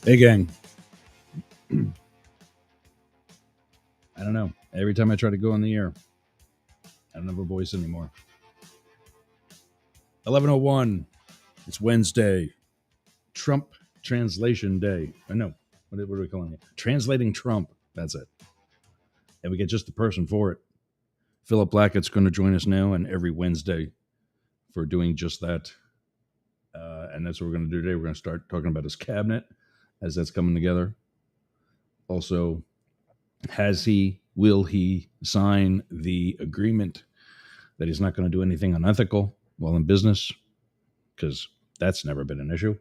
Hey, gang. I don't know. Every time I try to go on the air, I don't have a voice anymore. 11:01. It's Wednesday. Trump Translation Day. I know. What are we calling it? Translating Trump. That's it. And we get just the person for it. Philip Blackett's going to join us now and every Wednesday for doing just that. And that's what we're going to do today. We're going to start talking about his cabinet as that's coming together. Also, will he sign the agreement that he's not going to do anything unethical while in business? Because that's never been an issue.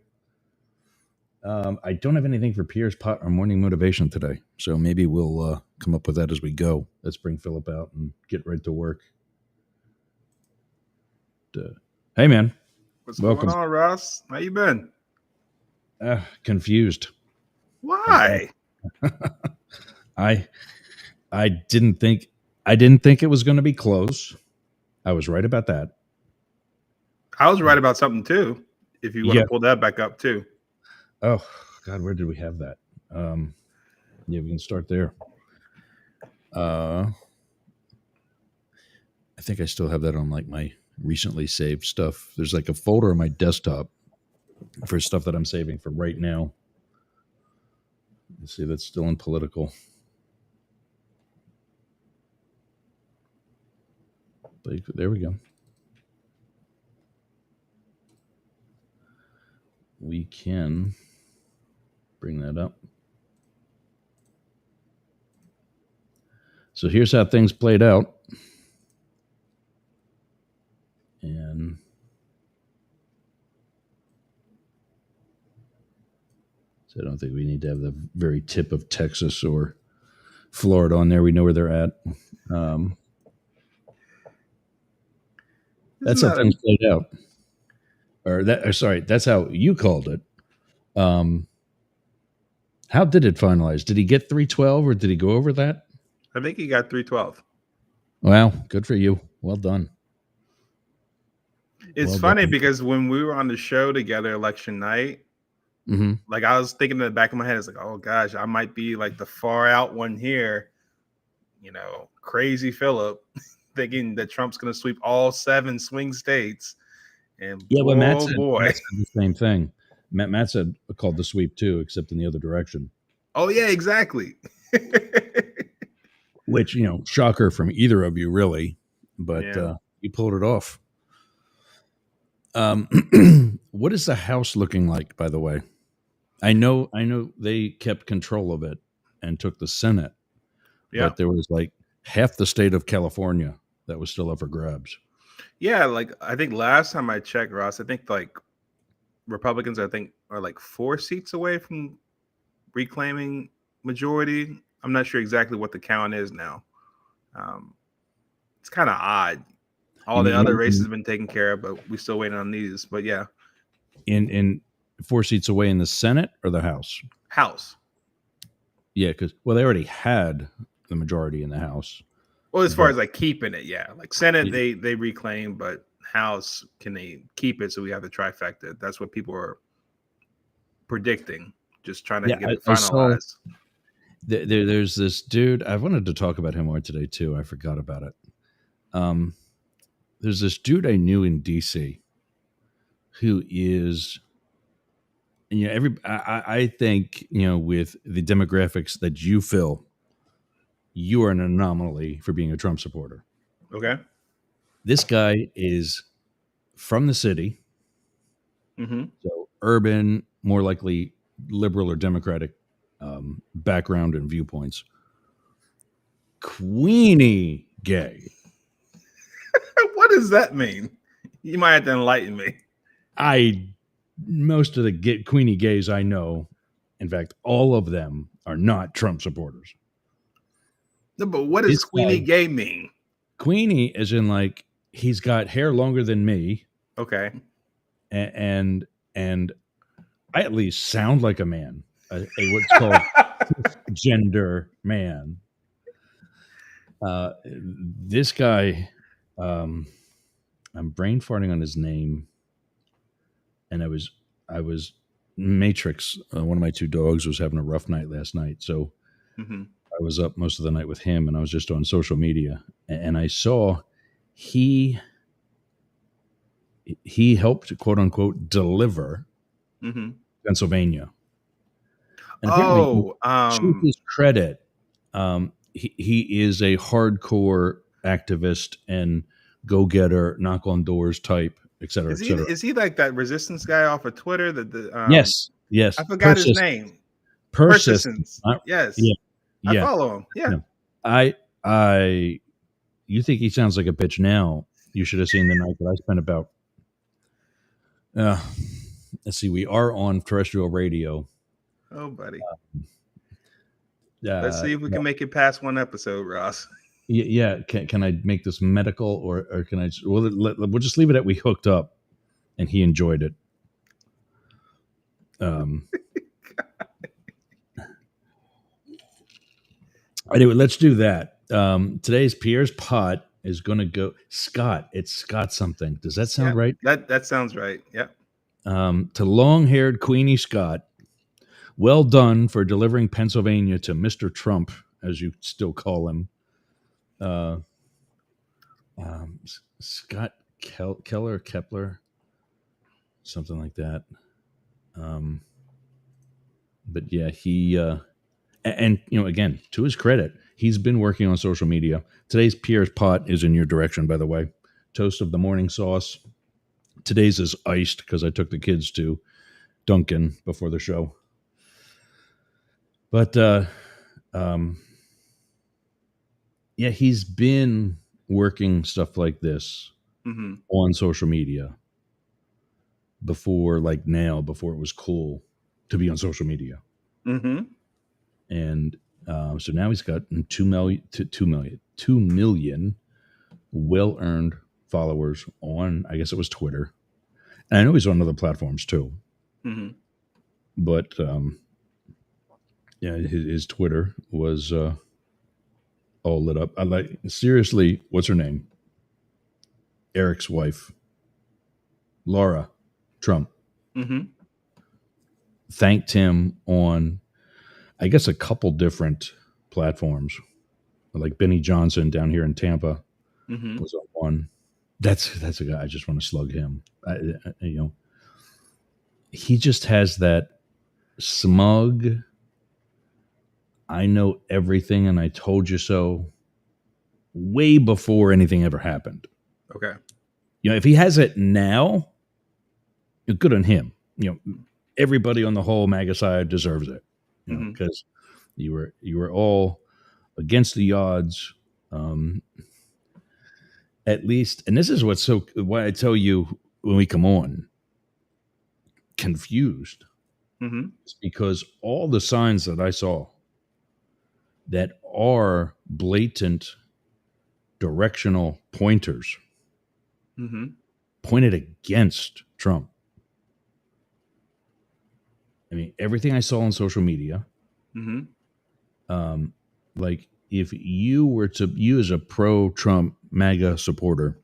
I don't have anything for Pierce Pot or morning motivation today, so maybe we'll come up with that as we go. Let's bring Philip out and get right to work. Hey, man. What's going on, Ross? How you been? Confused. Why? I didn't think it was going to be close. I was right about that. I was right about something too. If you want to pull that back up too. Oh God, where did we have that? Yeah, we can start there. I think I still have that on like my recently saved stuff. There's like a folder on my desktop for stuff that I'm saving for right now. Let's see, that's still in political. There we go. We can bring that up. So here's how things played out. And so I don't think we need to have the very tip of Texas or Florida on there. We know where they're at. That's how things played out. That's how you called it. How did it finalize? Did he get 312 or did he go over that? I think he got 312. Wow, good for you. Well done. It's funny because when we were on the show together election night, like I was thinking in the back of my head, it's like, oh gosh, I might be like the far out one here, crazy Philip, thinking that Trump's going to sweep all 7 swing states. And but Matt said the same thing. Matt said called the sweep too, except in the other direction. Oh yeah, exactly. Which, shocker from either of you, really, but you pulled it off. What is the House looking like, by the way? I know they kept control of it and took the Senate, but there was like half the state of California that was still up for grabs. Yeah, like I think last time I checked, Ross, I think like Republicans, are like 4 seats away from reclaiming majority. I'm not sure exactly what the count is now. It's kind of odd. All the other races have been taken care of, but we're still waiting on these. But yeah, in 4 seats away in the Senate or the House? House. Yeah, because they already had the majority in the House. Well, as far as like keeping it, yeah, like Senate they reclaim, but House, can they keep it? So we have the trifecta. That's what people are predicting. Just trying to get it finalized. There's this dude. I wanted to talk about him more today too. I forgot about it. There's this dude I knew in DC who is, I think, with the demographics that you fill, you are an anomaly for being a Trump supporter. Okay. This guy is from the city. So urban, more likely liberal or Democratic background and viewpoints. Queenie gay. What does that mean? You might have to enlighten me. Most of the Queenie gays I know, in fact, all of them are not Trump supporters. No, but what does Queenie gay mean? Queenie is in like, he's got hair longer than me. Okay. And I at least sound like a man, what's called gender man. This guy, I'm brain farting on his name, and I was Matrix, one of my 2 dogs, was having a rough night last night, so Mm-hmm. I was up most of the night with him, and I was just on social media, and I saw he helped, quote unquote, deliver Mm-hmm. Pennsylvania, and apparently, Oh, to his credit, he is a hardcore activist and go getter, knock on doors type, et cetera, is et he cetera. is he like that resistance guy off of Twitter? The Yes, yes, I forgot his persist, name. persistent. Persistence. Yes, Yeah, I yeah, follow him. Yeah. yeah. I you think he sounds like a bitch now? You should have seen the night that I spent about. Uh, let's see. We are on terrestrial radio. Oh, buddy. Let's Uh, see if we yeah, can make it past one episode, Ross. yeah. Can I make this medical, or can I? We'll just leave it at we hooked up, and he enjoyed it. Anyway, let's do that. Today's Pierre's pot is going to go Scott. It's Scott something. Does that sound Yeah, right? that sounds right. Yeah. To long-haired Queenie Scott. Well done for delivering Pennsylvania to Mr. Trump, as you still call him. Uh, Scott Keller, Kepler, something like that. But yeah, and again, to his credit, he's been working on social media. Today's Pierre's pot is in your direction, by the way. Toast of the morning sauce. Today's is iced because I took the kids to Dunkin' before the show. But yeah, he's been working stuff like this on social media before it was cool to be on social media. Mm-hmm. And so now he's got 2 million well-earned followers on, I guess it was Twitter. And I know he's on other platforms too. Mm-hmm. But yeah, his Twitter was all lit up. Seriously, what's her name? Eric's wife, Laura Trump, thanked him on, I guess, a couple different platforms, like Benny Johnson down here in Tampa was on one. That's a guy I just want to slug him. He just has that smug, I know everything and I told you so, way before anything ever happened. Okay. If he has it now, good on him. Everybody on the whole MAGA side deserves it. Because you were all against the odds, at least. And this is why I tell you when we come on, confused. It's because all the signs that I saw that are blatant directional pointers pointed against Trump. I mean, everything I saw on social media, like if you as a pro-Trump MAGA supporter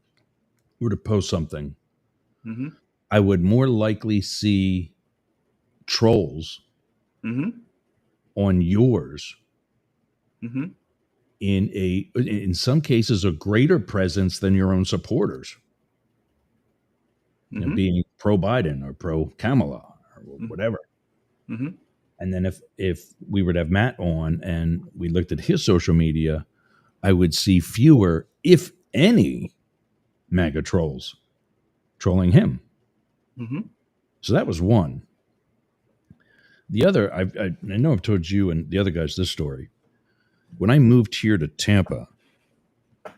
were to post something, I would more likely see trolls on yours in some cases a greater presence than your own supporters. Being pro Biden or pro Kamala or whatever. And then if we were to have Matt on and we looked at his social media, I would see fewer, if any, MAGA trolls trolling him. So that was one. The other, I know I've told you and the other guys this story. When I moved here to Tampa,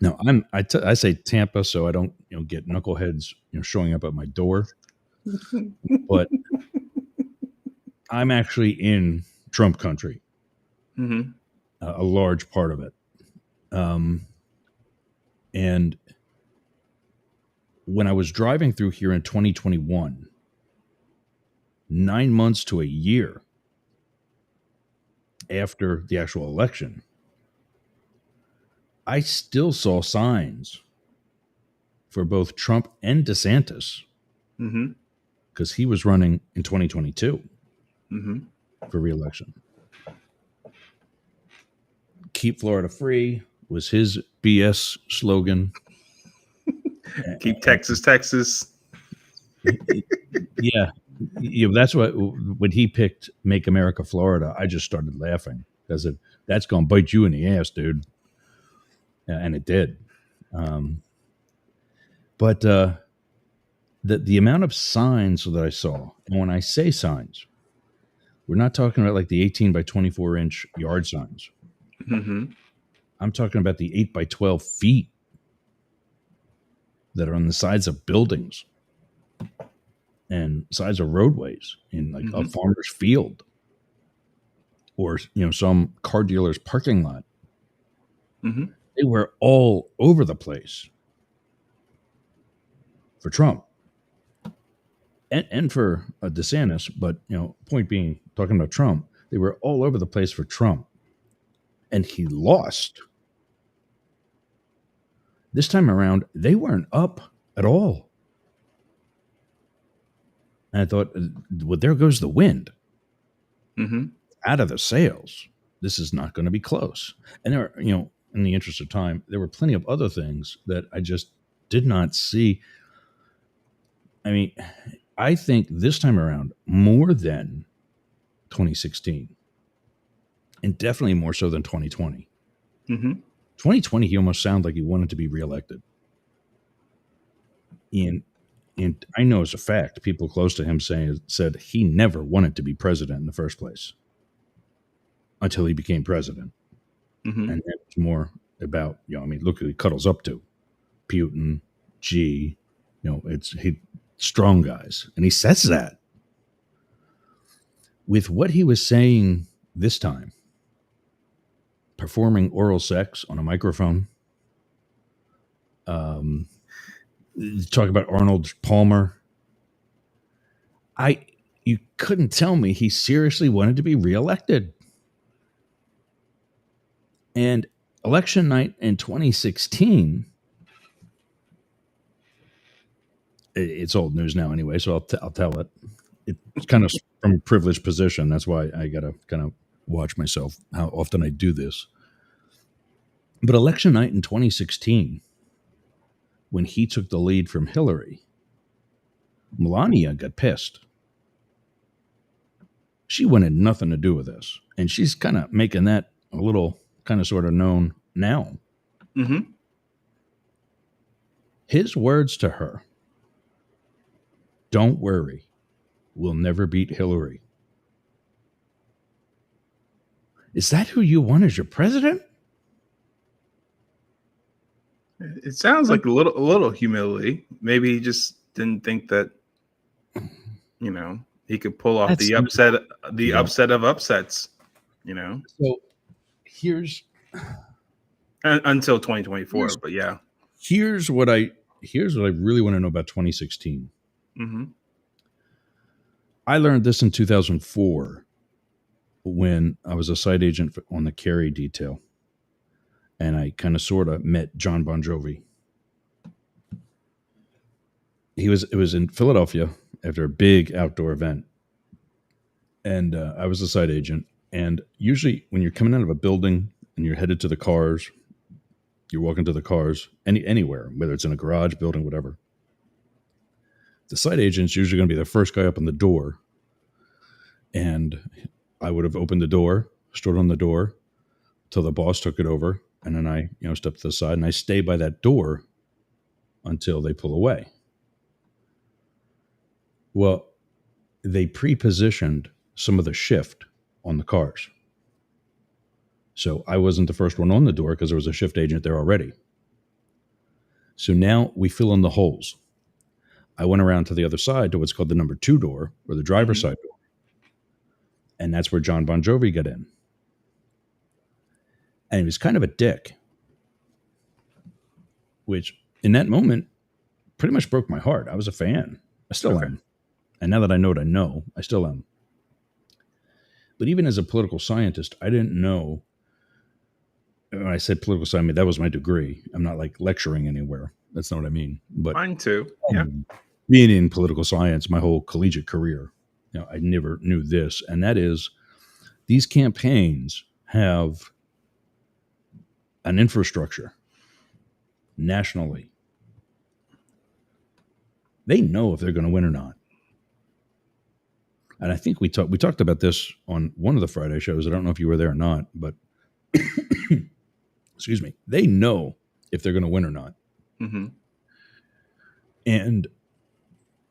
now I say Tampa so I don't get knuckleheads showing up at my door, but I'm actually in Trump country, a large part of it, and when I was driving through here in 2021, 9 months to a year after the actual election, I still saw signs for both Trump and DeSantis because he was running in 2022. for re-election. Keep Florida free was his BS slogan. Keep Texas, Texas. Yeah, that's what when he picked "Make America Florida," I just started laughing because that's going to bite you in the ass, dude, and it did. But the amount of signs that I saw, and when I say signs, we're not talking about like the 18 by 24 inch yard signs. I'm talking about the 8 by 12 feet that are on the sides of buildings and sides of roadways in like a farmer's field or some car dealer's parking lot. They were all over the place for Trump and for DeSantis. But point being, talking about Trump, they were all over the place for Trump, and he lost. This time around, they weren't up at all. And I thought, well, there goes the wind out of the sails. This is not going to be close. And there, in the interest of time, there were plenty of other things that I just did not see. I mean, I think this time around, more than 2016, and definitely more so than 2020. 2020, he almost sounded like he wanted to be reelected. And I know as a fact, people close to him said he never wanted to be president in the first place until he became president. And that was more about, look who he cuddles up to. Putin, G, he strong guys. And he says that. With what he was saying this time, performing oral sex on a microphone, talk about Arnold Palmer. You couldn't tell me he seriously wanted to be reelected. And election night in 2016, it's old news now anyway, so I'll tell it. It's kind of from a privileged position. That's why I got to kind of watch myself how often I do this. But election night in 2016, when he took the lead from Hillary, Melania got pissed. She wanted nothing to do with this. And she's kind of making that a little kind of sort of known now. His words to her, "Don't worry, we'll never beat Hillary." Is that who you want as your president? It sounds like a little humility. Maybe he just didn't think that, he could pull off the upset of upsets. So here's until 2024, but yeah. Here's what I really want to know about 2016. I learned this in 2004 when I was a site agent on the Kerry detail, and I kind of sort of met John Bon Jovi. It was in Philadelphia after a big outdoor event, and I was a site agent. And usually, when you're coming out of a building and you're headed to the cars, you're walking to the cars anywhere, whether it's in a garage, building, whatever. The site agent's usually going to be the first guy up on the door. And I would have opened the door, stood on the door till the boss took it over. And then I, stepped to the side and I stay by that door until they pull away. Well, they pre-positioned some of the shift on the cars. So I wasn't the first one on the door because there was a shift agent there already. So now we fill in the holes. I went around to the other side to what's called the number 2 door, or the driver's side door. And that's where John Bon Jovi got in. And he was kind of a dick, which in that moment pretty much broke my heart. I was a fan. I still am. And now that I know what I know, I still am. But even as a political scientist, I didn't know. When I said political science, I mean, that was my degree. I'm not like lecturing anywhere. That's not what I mean. But mine too. Yeah. Being in political science my whole collegiate career, I never knew this, and that is these campaigns have an infrastructure nationally. They know if they're going to win or not. And I think we talked about this on one of the Friday shows. I don't know if you were there or not, but excuse me, they know if they're going to win or not. Mm-hmm. And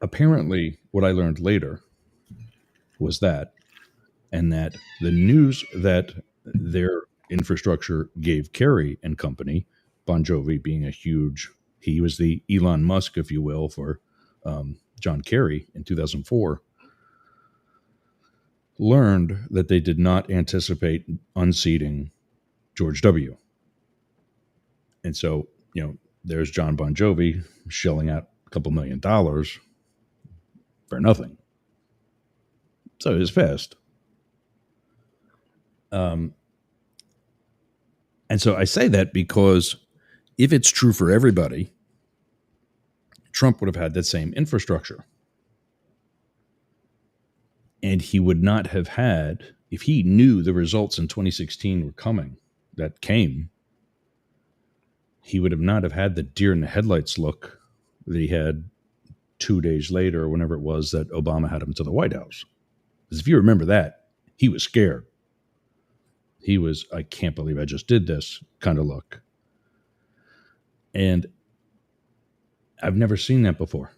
apparently, what I learned later was that, and that the news that their infrastructure gave Kerry and company, Bon Jovi being a huge, he was the Elon Musk, if you will, for John Kerry in 2004, learned that they did not anticipate unseating George W. And so, there's John Bon Jovi shelling out a couple $1 million for nothing. So it was fast. And so I say that because if it's true for everybody, Trump would have had that same infrastructure. And he would not have had, if he knew the results in 2016 were coming, that came, he would have not have had the deer in the headlights look that he had 2 days later, or whenever it was that Obama had him to the White House. Because if you remember that, he was scared. He was, I can't believe I just did this kind of look. And I've never seen that before.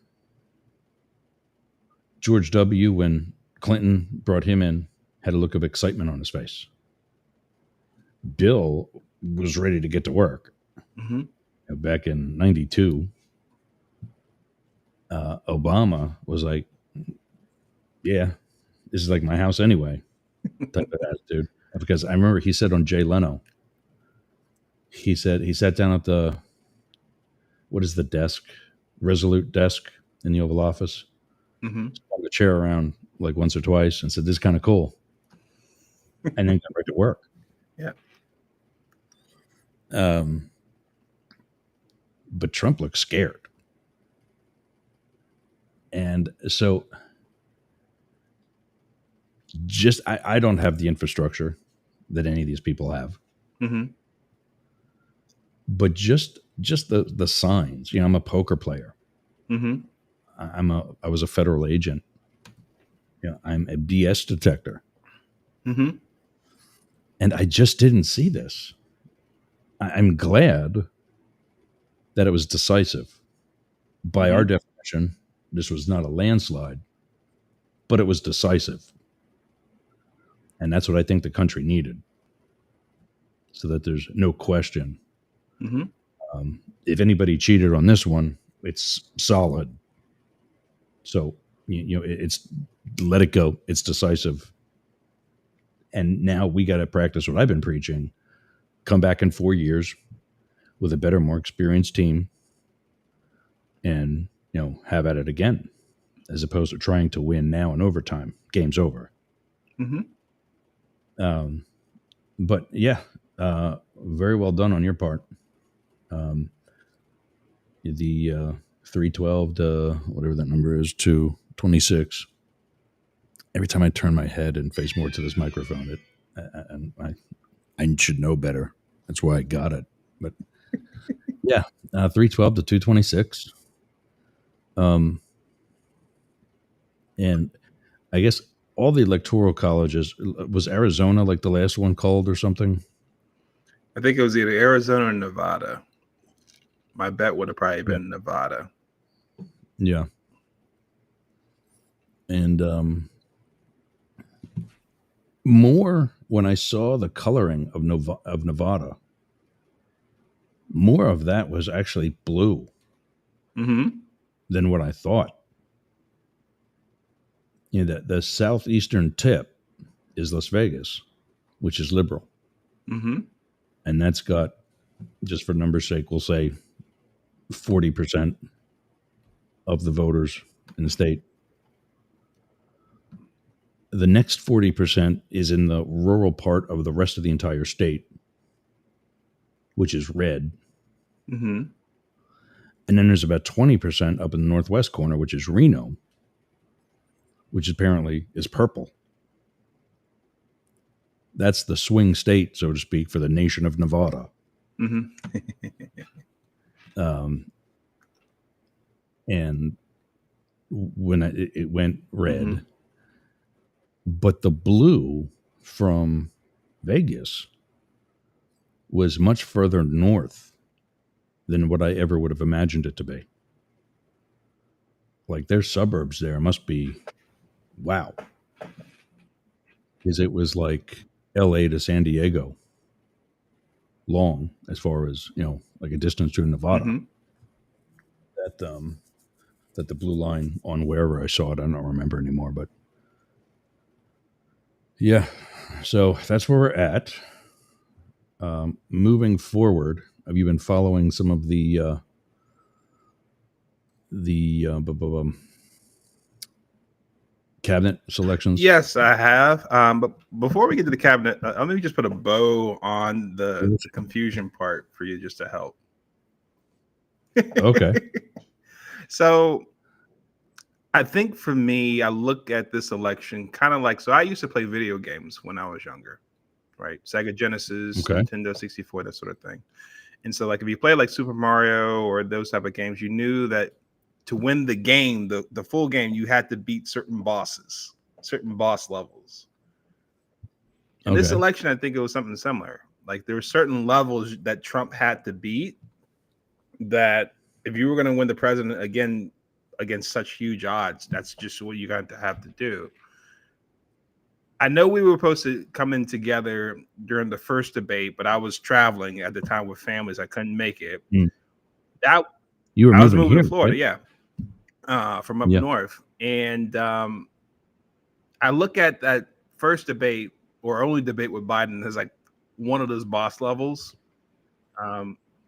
George W., when Clinton brought him in, had a look of excitement on his face. Bill was ready to get to work. Mm-hmm. Back in 92, Obama was like, yeah, this is like my house anyway, type of attitude. Because I remember he said on Jay Leno, he said he sat down at the, what is the desk, Resolute desk in the Oval Office, spun the chair around like once or twice and said, this is kind of cool. And then got right to work. Yeah. But Trump looked scared. And so just, I don't have the infrastructure that any of these people have. Mm-hmm. But just the signs, I'm a poker player. Mm-hmm. I was a federal agent. I'm a BS detector. Mm-hmm. And I just didn't see this. I'm glad that it was decisive. By our definition, this was not a landslide, but it was decisive. And that's what I think the country needed. So that there's no question. Mm-hmm. If anybody cheated on this one, it's solid. So, it's let it go. It's decisive. And now we got to practice what I've been preaching. Come back in 4 years with a better, more experienced team and, have at it again, as opposed to trying to win now in overtime. Game's over. Mm-hmm. But yeah, very well done on your part. The 312 to whatever that number is to 26. Every time I turn my head and face more to this microphone, I should know better. That's why I got it. But yeah, 312 to 226. And I guess all the electoral colleges, was Arizona like the last one called or something? I think it was either Arizona or Nevada. My bet would have probably been Nevada. Yeah. And more when I saw the coloring of Nevada, more of that was actually blue than what I thought. The southeastern tip is Las Vegas, which is liberal. Mm-hmm. And that's got, just for numbers' sake, we'll say 40% of the voters in the state. The next 40% is in the rural part of the rest of the entire state, which is red. Mm-hmm. And then there's about 20% up in the northwest corner, which is Reno. which apparently is purple. That's the swing state, so to speak, for the nation of Nevada. Mm-hmm. And when it went red, Mm-hmm. but the blue from Vegas was much further north than what I ever would have imagined it to be. Like their suburbs there must be, wow, because it was like LA to San Diego long as far as, like a distance to Nevada. Mm-hmm. That the blue line on wherever I saw it, I don't remember anymore, but yeah, so that's where we're at. Moving forward, have you been following some of the cabinet selections? Yes, I have. But before we get to the cabinet, let me just put a bow on the confusion part for you, just to help. Okay. So I think for me, I look at this election kind of like, so I used to play video games when I was younger, right? Sega Genesis, Okay. Nintendo 64, that sort of thing. And so, like, if you play like Super Mario or those type of games, you knew that to win the game, the full game, you had to beat certain bosses, certain boss levels. In this Okay. election, I think it was something similar. Like, there were certain levels that Trump had to beat that if you were going to win the president again against such huge odds, that's just what you got to have to do. I know we were supposed to come in together during the first debate, but I was traveling at the time with families. I couldn't make it. That You were I was moving moving here, to Florida, right? yeah, from up Yeah. north, and I look at that first debate or only debate with Biden as like one of those boss levels.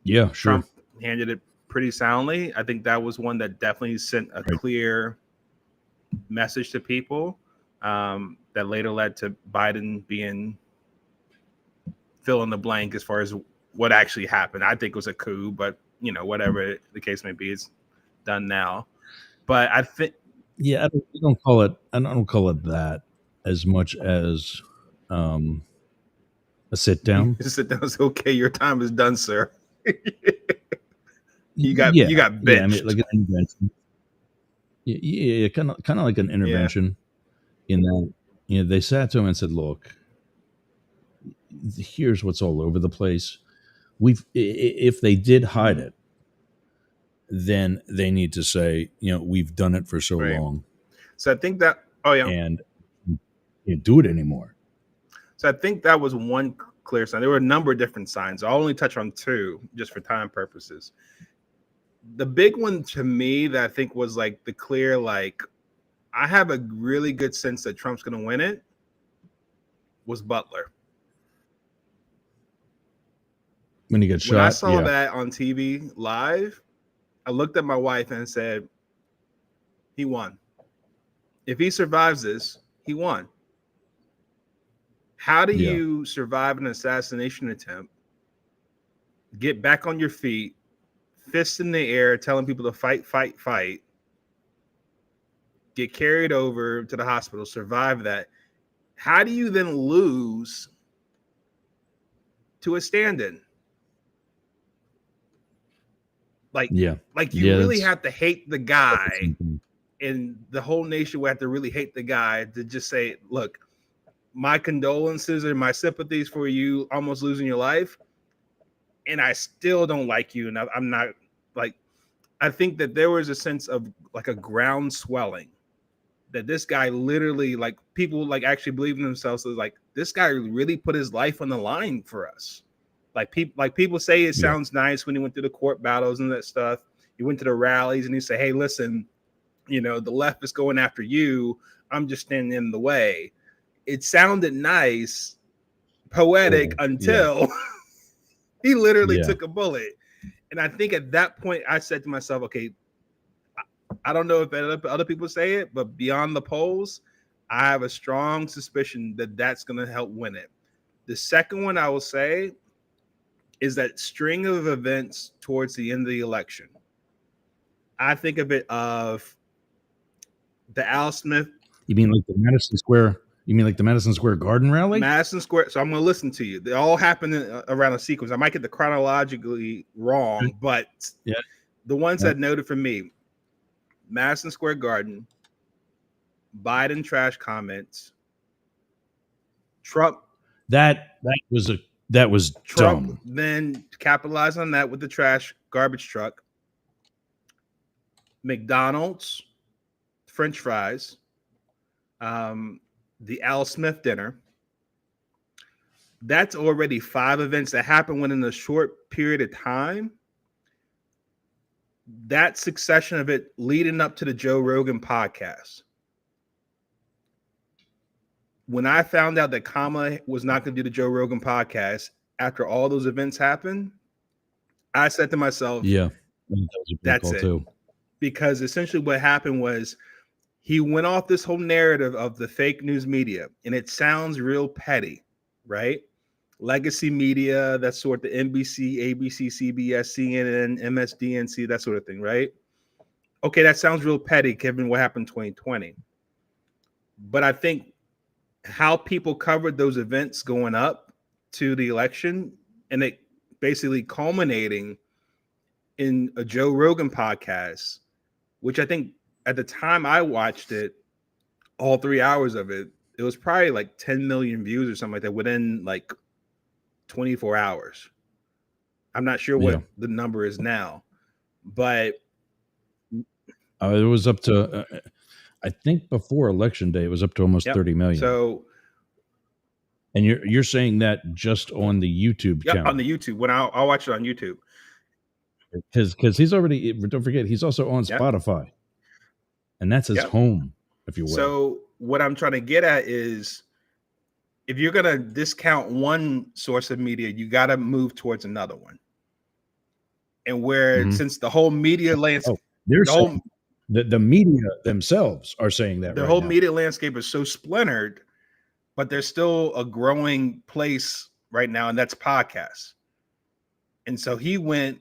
Yeah, sure. Trump handled it pretty soundly. I think that was one that definitely sent a Right. clear message to people that later led to Biden being fill in the blank as far as what actually happened. I think it was a coup, but whatever the case may be, it's done now. But I think, Yeah, I don't call it. I don't call it that as much as a sit down. sit down. It's okay. Your time is done, sir. you Yeah, got yeah. I mean, like benched. an intervention. Yeah, kind of like an Yeah. intervention in that they sat to him and said, "Look, here's what's all over the place. If they did hide Mhm. it, then they need to say, we've done it for so Right. long, So I think that. Oh yeah. and you can't do it anymore." So I think that was one clear sign. There were a number of different signs. I'll only touch on two just for time purposes. The big one to me that I think was like the clear, like, I have a really good sense that Trump's going to win it, was Butler. When he gets When I shot, saw yeah, that on TV live, I looked at my wife and said, he won. If he survives this, he won. How do yeah, you survive an assassination attempt, get back on your feet, fists in the air, telling people to fight, fight, fight, get carried over to the hospital, survive that? How do you then lose to a stand-in? Like, yeah, like you yeah. really That's have to hate the guy, and the whole nation would have to really hate the guy to just say, look, my condolences and my sympathies for you almost losing your life, and I still don't like you, and I'm not like. I think that there was a sense of like a ground swelling that this guy literally, like, people like actually believe in themselves as like, this guy really put his life on the line for us. Like people say it yeah, sounds nice when he went to the court battles and that stuff. He went to the rallies and he said, hey, listen, the left is going after you. I'm just standing in the way. It sounded nice, poetic, cool. Yeah, until he literally yeah, took a bullet. And I think at that point, I said to myself, okay, I don't know if other people say it, but beyond the polls, I have a strong suspicion that that's going to help win it. The second one I will say is that string of events towards the end of the election. I think of it of the Al Smith You mean like the Madison Square? You mean like the Madison Square Garden rally? Madison Square. So I'm going to listen to you. They all happen around a sequence. I might get the chronologically wrong, but Yeah. the ones that noted for me: Madison Square Garden, Biden trash comments, Trump. That was Trump dumb. then capitalized on that with the trash garbage truck. McDonald's, French fries, the Al Smith dinner. That's already 5 events that happened within a short period of time. That succession of it leading up to the Joe Rogan podcast. When I found out that Kamala was not going to do the Joe Rogan podcast after all those events happened, I said to myself, yeah, that was a big that's call it. too. Because essentially what happened was he went off this whole narrative of the fake news media, and it sounds real petty, right? Legacy media, that sort of NBC, ABC, CBS, CNN, MSDNC, that sort of thing, right? Okay, that sounds real petty, given what happened in 2020. But I think how people covered those events going up to the election and it basically culminating in a Joe Rogan podcast, which I think at the time I watched it, all 3 hours of it, it was probably like 10 million views or something like that within like 24 hours. I'm not sure what the number is now, but it was up to I think before election day it was up to almost 30 million. So, and you're saying that just on the YouTube channel? On the YouTube. When I'll watch it on YouTube, because he's already, don't forget, he's also on Spotify, and that's his home, if you will. So what I'm trying to get at is, if you're going to discount one source of media, you got to move towards another one. And where since the whole media landscape, the media themselves are saying that the whole media landscape is so splintered, but there's still a growing place right now, and that's podcasts. And so he went,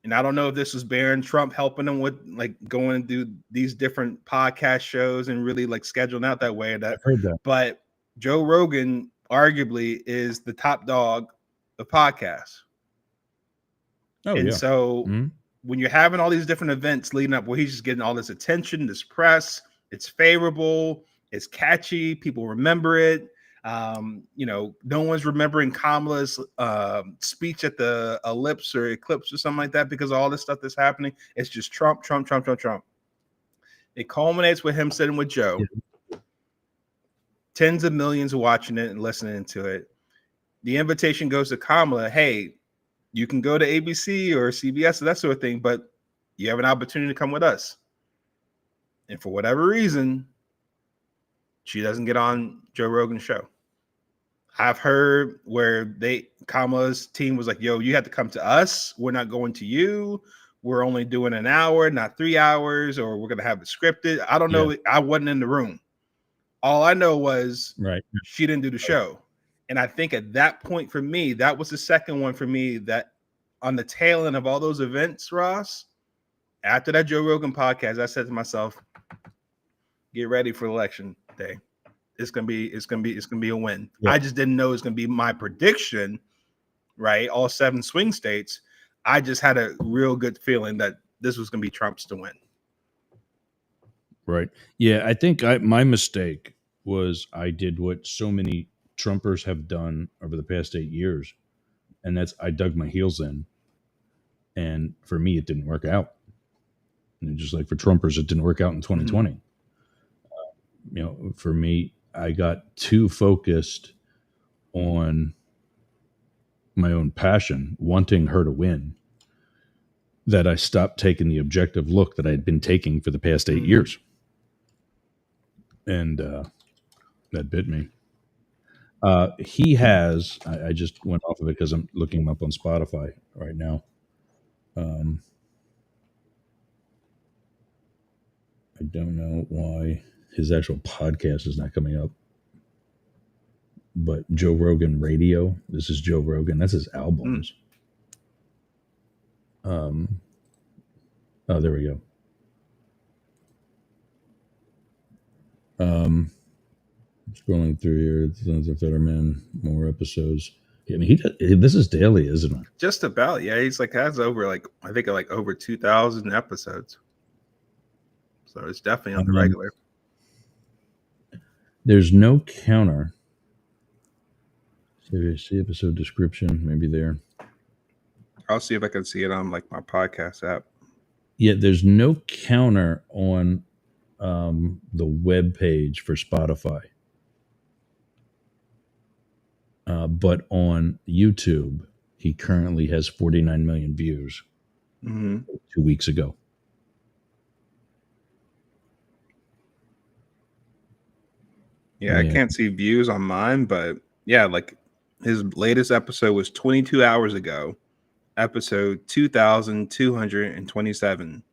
and I don't know if this was Barron Trump helping him with like going and do these different podcast shows and really like scheduling out that way. I've heard that. But Joe Rogan arguably is the top dog of podcasts. So when you're having all these different events leading up where he's just getting all this attention, this press, it's favorable, it's catchy, people remember it. No one's remembering Kamala's speech at the Ellipse or Eclipse or something like that because of all this stuff that's happening. It's just Trump. It culminates with him sitting with Joe. Tens of millions watching it and listening to it. The invitation goes to Kamala. Hey, you can go to ABC or CBS or that sort of thing, but you have an opportunity to come with us. And for whatever reason, she doesn't get on Joe Rogan's show. I've heard where Kamala's team was like, yo, you have to come to us. We're not going to you. We're only doing an hour, not 3 hours, or we're going to have it scripted. I don't know. I wasn't in the room. All I know was she didn't do the show. And I think at that point for me, that was the second one for me that on the tail end of all those events, Ross, after that Joe Rogan podcast, I said to myself, get ready for election day. It's gonna be a win. I just didn't know it's gonna be my prediction, right? All 7 swing states. I just had a real good feeling that this was gonna be Trump's to win. Right. Yeah, I think my mistake was I did what so many Trumpers have done over the past 8 years, and that's I dug my heels in. And for me, it didn't work out. And just like for Trumpers, it didn't work out in 2020. For me, I got too focused on my own passion, wanting her to win, that I stopped taking the objective look that I had been taking for the past 8 years. And that bit me. He has, I just went off of it because I'm looking him up on Spotify right now. I don't know why his actual podcast is not coming up. But Joe Rogan Radio, this is Joe Rogan. That's his albums. Oh, there we go. Scrolling through here, Sons of Fetterman, more episodes. I mean, this is daily, isn't it? Just about, yeah. He's like has over like I think like over 2,000 episodes, so it's definitely on the regular. There's no counter. See episode description, maybe there. I'll see if I can see it on like my podcast app. Yeah, there's no counter on the web page for Spotify. But on YouTube, he currently has 49 million views 2 weeks ago. Yeah, I can't see views on mine, but yeah, like his latest episode was 22 hours ago, episode 2,227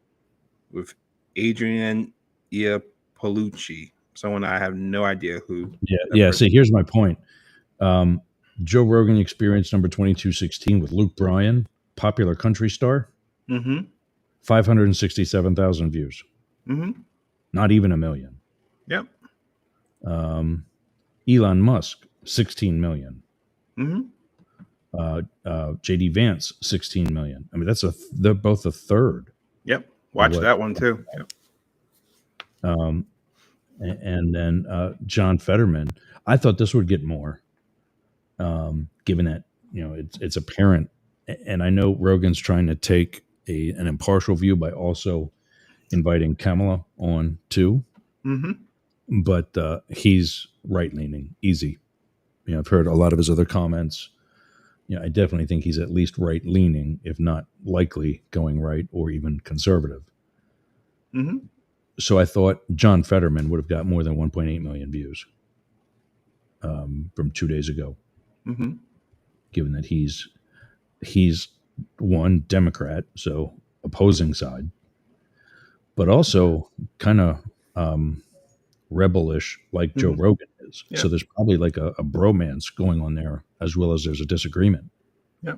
with Adrian Iapolucci, someone I have no idea who. Yeah. See, here's my point. Joe Rogan Experience number 2216 with Luke Bryan, popular country star. 567,000 views. Not even a million. Yep. Elon Musk, 16 million. JD Vance, 16 million. I mean, they're both a third. Yep. Watch that one too. Yep. And then John Fetterman. I thought this would get more, given that it's apparent, and I know Rogan's trying to take an impartial view by also inviting Kamala on too. But he's right leaning, easy. I've heard a lot of his other comments. I definitely think he's at least right leaning, if not likely going right or even conservative. So I thought John Fetterman would have got more than 1.8 million views from 2 days ago, given that he's one Democrat, so opposing side, but also kind of rebellish like Joe Rogan is. Yeah. So there's probably like a bromance going on there, as well as there's a disagreement. Yeah.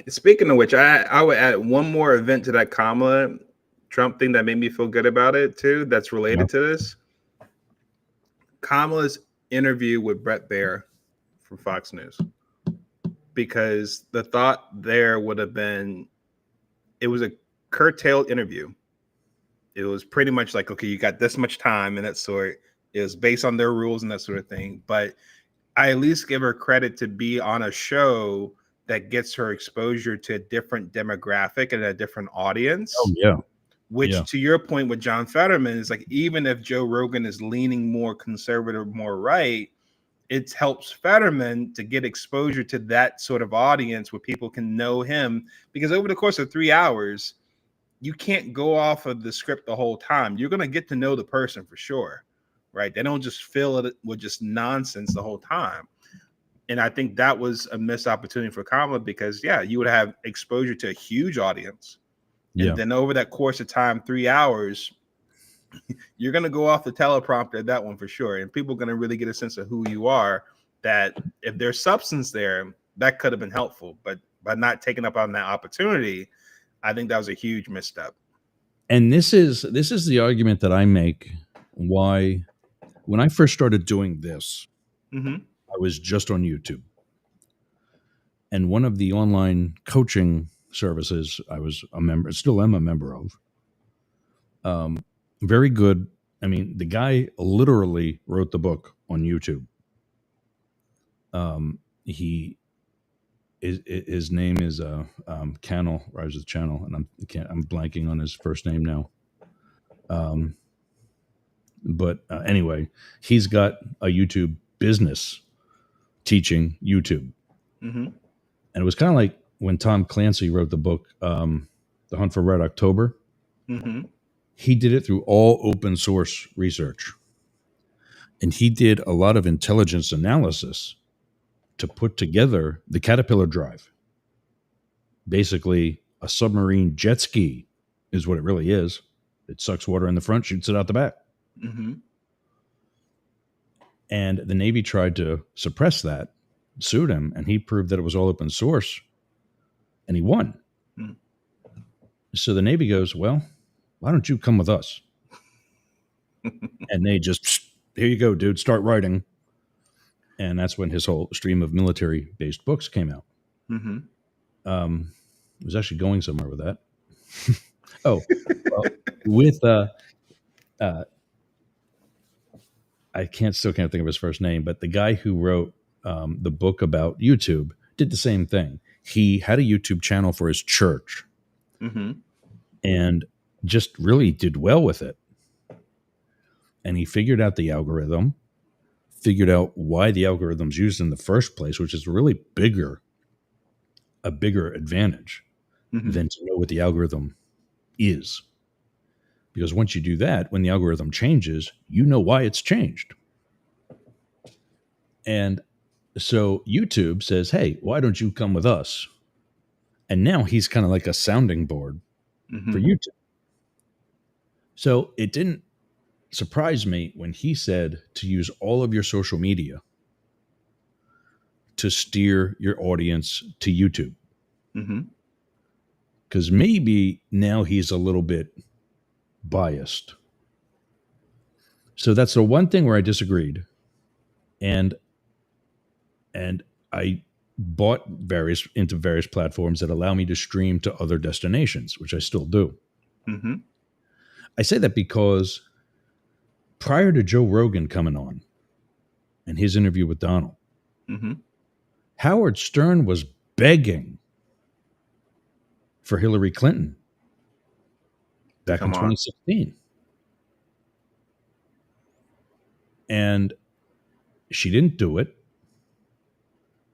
Speaking of which, I would add one more event to that Kamala Trump thing that made me feel good about it too. That's related to this. Kamala's interview with Brett Baer from Fox News, because the thought there would have been, it was a curtailed interview. It was pretty much like, okay, you got this much time and that sort. It was based on their rules and that sort of thing. But I at least give her credit to be on a show that gets her exposure to a different demographic and a different audience. Oh, yeah. Which, to your point with John Fetterman, is like, even if Joe Rogan is leaning more conservative, more right, it helps Fetterman to get exposure to that sort of audience where people can know him. Because over the course of 3 hours, you can't go off of the script the whole time. You're going to get to know the person for sure, right? They don't just fill it with just nonsense the whole time. And I think that was a missed opportunity for Kamala, because, you would have exposure to a huge audience. And then over that course of time, 3 hours, you're going to go off the teleprompter, that one for sure. And people are going to really get a sense of who you are, that if there's substance there, that could have been helpful. But by not taking up on that opportunity, I think that was a huge misstep. And this is the argument that I make why, when I first started doing this, I was just on YouTube. And one of the online coaching services I was a member, still am a member of, very good. I mean, the guy literally wrote the book on YouTube. His name is Cannell, Rise of the Channel, and I'm blanking on his first name now. But anyway, he's got a YouTube business teaching YouTube, and it was kind of like when Tom Clancy wrote the book, The Hunt for Red October. He did it through all open source research, and he did a lot of intelligence analysis to put together the Caterpillar drive. Basically, a submarine jet ski is what it really is. It sucks water in the front, shoots it out the back. And the Navy tried to suppress that, sued him, and he proved that it was all open source, and he won. So the Navy goes, well, why don't you come with us? And they just here you go, dude, start writing. And that's when his whole stream of military-based books came out. Mm-hmm. I was actually going somewhere with that. Oh, well, with I still can't think of his first name, but the guy who wrote the book about YouTube did the same thing. He had a YouTube channel for his church, Mm-hmm. and just really did well with it. And he figured out the algorithm, figured out why the algorithm's used in the first place, which is really a bigger advantage Mm-hmm. than to know what the algorithm is. Because once you do that, when the algorithm changes, you know why it's changed. And so YouTube says, hey, why don't you come with us? And now he's kind of like a sounding board Mm-hmm. for YouTube. So it didn't surprise me when he said to use all of your social media to steer your audience to YouTube. Mm-hmm. Because maybe now he's a little bit biased. So that's the one thing where I disagreed. And I bought into various platforms that allow me to stream to other destinations, which I still do. Mm-hmm. I say that because prior to Joe Rogan coming on and his interview with Donald, Mm-hmm. Howard Stern was begging for Hillary Clinton back in Come on. 2016. And she didn't do it.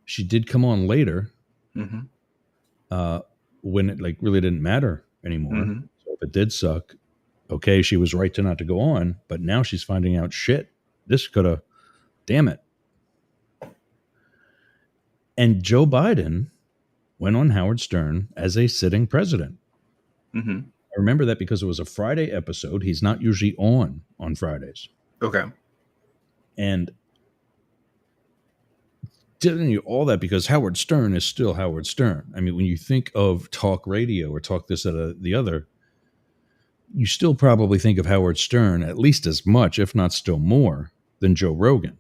She did come on later Mm-hmm. when it like really didn't matter anymore. Mm-hmm. So if it did suck, okay, she was right to not to go on, but now she's finding out shit. This could have, damn it. And Joe Biden went on Howard Stern as a sitting president. Mm-hmm. I remember that because it was a Friday episode. He's not usually on Fridays. Okay. And telling you all that because Howard Stern is still Howard Stern. I mean, when you think of talk radio or talk this or the other, you still probably think of Howard Stern at least as much, if not still more, than Joe Rogan.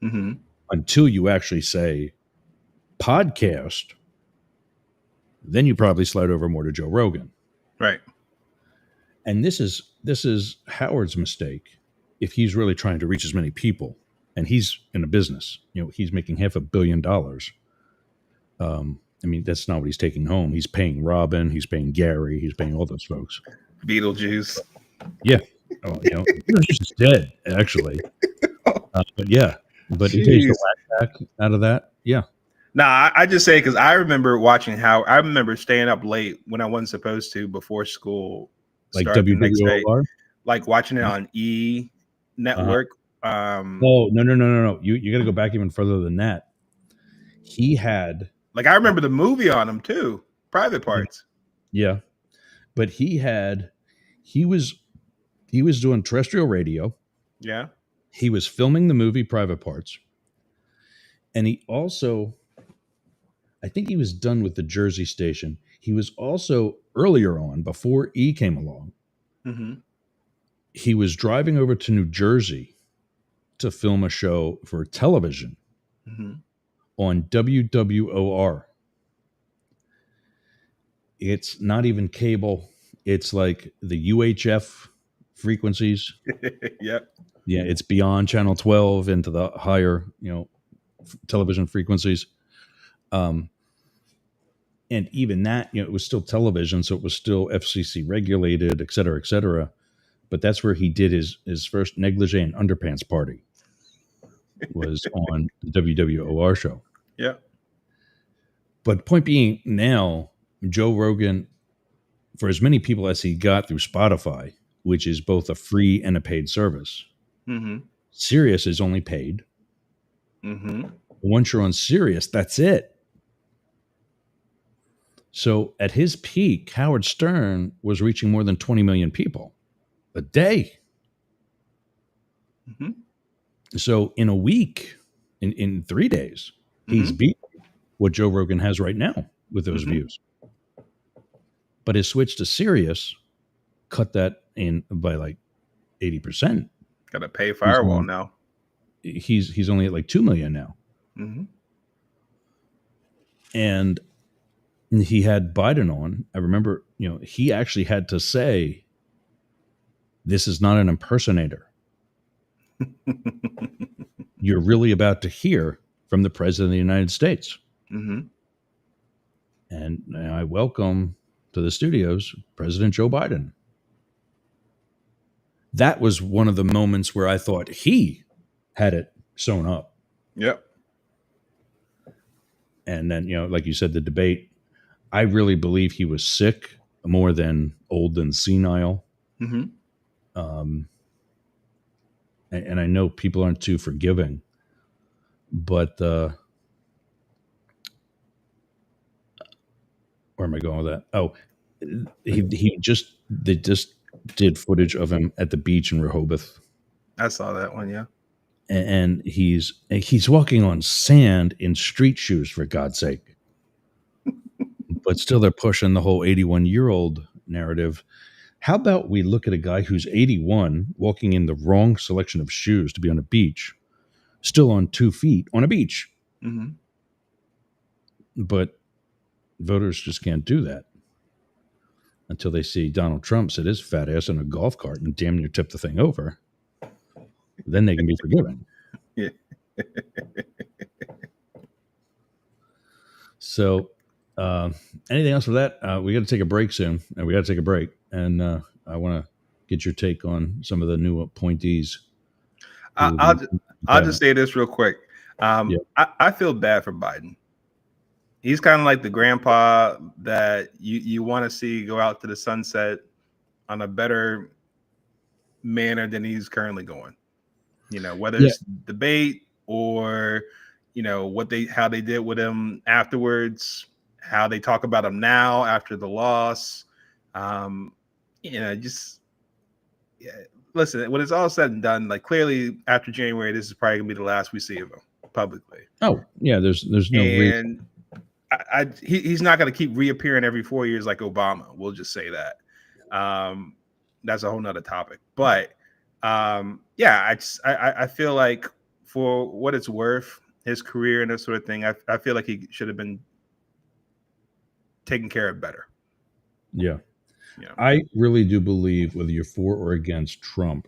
Mm-hmm. Until you actually say podcast, then you probably slide over more to Joe Rogan. Right. And this is Howard's mistake if he's really trying to reach as many people. And he's in a business, he's making $500 million. I mean, that's not what he's taking home. He's paying Robin, he's paying Gary, he's paying all those folks. Beetlejuice. Yeah. Oh, Beetlejuice is dead, actually. But yeah, but Jeez. he takes the whack back out of that. Yeah. Nah, I just say because I remember watching how I remember staying up late when I wasn't supposed to before school Like started the next day, WWOR? like watching it on E Network. Oh, no. You got to go back even further than that. He had, like I remember the movie on him too, Private Parts. Yeah. But he was doing terrestrial radio. Yeah. He was filming the movie Private Parts. And he also, I think he was done with the Jersey station. He was also earlier on, before E came along, Mm-hmm. he was driving over to New Jersey to film a show for television on WWOR. It's not even cable. It's like the UHF frequencies. Yep. Yeah, it's beyond channel 12 into the higher, television frequencies. And even that, it was still television, so it was still FCC regulated, et cetera, et cetera. But that's where he did his first negligee and underpants party, was on the WWOR show. Yeah. But point being, now Joe Rogan, for as many people as he got through Spotify, which is both a free and a paid service, Sirius is only paid. Once you're on Sirius, that's it. So at his peak, Howard Stern was reaching more than 20 million people a day. So in a week, in 3 days, he's beat what Joe Rogan has right now with those views. But his switch to Sirius cut that in by like 80%. Got to pay He's firewall only, now. he's only at like 2 million now. Mm-hmm. And he had Biden on. I remember, he actually had to say, this is not an impersonator. You're really about to hear from the president of the United States. Mm-hmm. And I welcome to the studios President Joe Biden. That was one of the moments where I thought he had it sewn up. Yep. And then, like you said, the debate, I really believe he was sick more than old and senile. Mm-hmm. And I know people aren't too forgiving, but where am I going with that? Oh, they just did footage of him at the beach in Rehoboth, I saw that one. Yeah. and he's walking on sand in street shoes, for God's sake. But still, they're pushing the whole 81-year-old narrative. How about we look at a guy who's 81 walking in the wrong selection of shoes to be on a beach, still on 2 feet on a beach? Mm-hmm. But voters just can't do that until they see Donald Trump sit his fat ass in a golf cart and damn near tip the thing over. Then they can be forgiven. Yeah. So, anything else for that? We got to take a break soon, and we got to take a break. And I want to get your take on some of the new appointees. I'll just say this real quick. Yeah. I feel bad for Biden. He's kind of like the grandpa that you want to see go out to the sunset on a better manner than he's currently going. Whether it's debate or how they did with him afterwards, how they talk about him now after the loss. Just listen, when it's all said and done, like clearly after January, this is probably gonna be the last we see of him publicly. Oh yeah, there's no reason. He's not going to keep reappearing every 4 years like Obama. We'll just say that. That's a whole nother topic. But I feel like for what it's worth, his career and that sort of thing, I feel like he should have been taken care of better. Yeah. I really do believe, whether you're for or against Trump,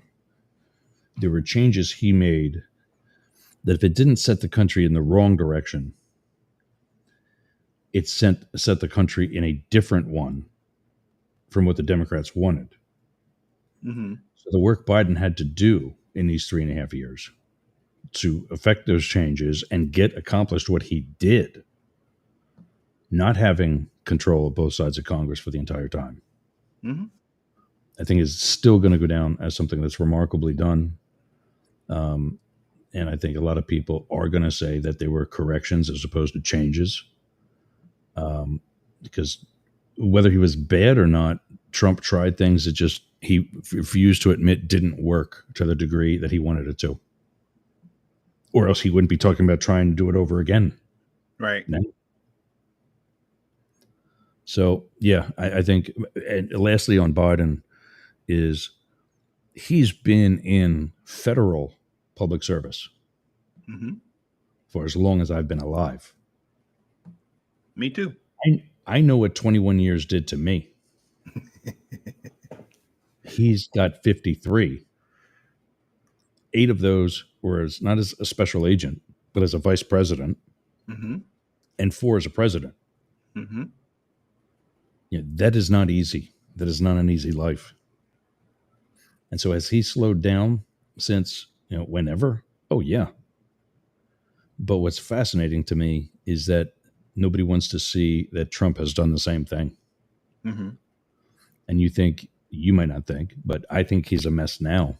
there were changes he made that if it didn't set the country in the wrong direction, it set the country in a different one from what the Democrats wanted. Mm-hmm. So the work Biden had to do in these 3.5 years to affect those changes and get accomplished what he did, not having control of both sides of Congress for the entire time, mm-hmm. I think is still going to go down as something that's remarkably done. And I think a lot of people are going to say that they were corrections as opposed to changes. Because whether he was bad or not, Trump tried things that just he refused to admit didn't work to the degree that he wanted it to. Or else he wouldn't be talking about trying to do it over again. Right. No? So, yeah, I think, and lastly on Biden is he's been in federal public service for as long as I've been alive. Me too. I know what 21 years did to me. He's got 53. 8 of those were not as a special agent, but as a vice president, and 4 as a president. That is not easy. That is not an easy life. And so has he slowed down since, whenever? Oh, yeah. But what's fascinating to me is that nobody wants to see that Trump has done the same thing. And you might not think, but I think he's a mess now.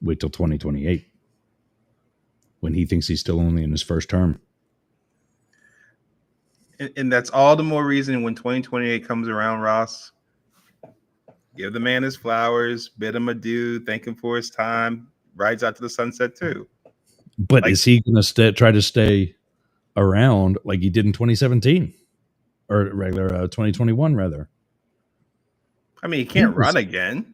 Wait till 2028 when he thinks he's still only in his first term. And that's all the more reason when 2028 comes around, Ross, give the man his flowers, bid him adieu, thank him for his time, rides out to the sunset too. But is he going to try to stay around like he did in 2017 or regular 2021 rather? I mean, he can't run again.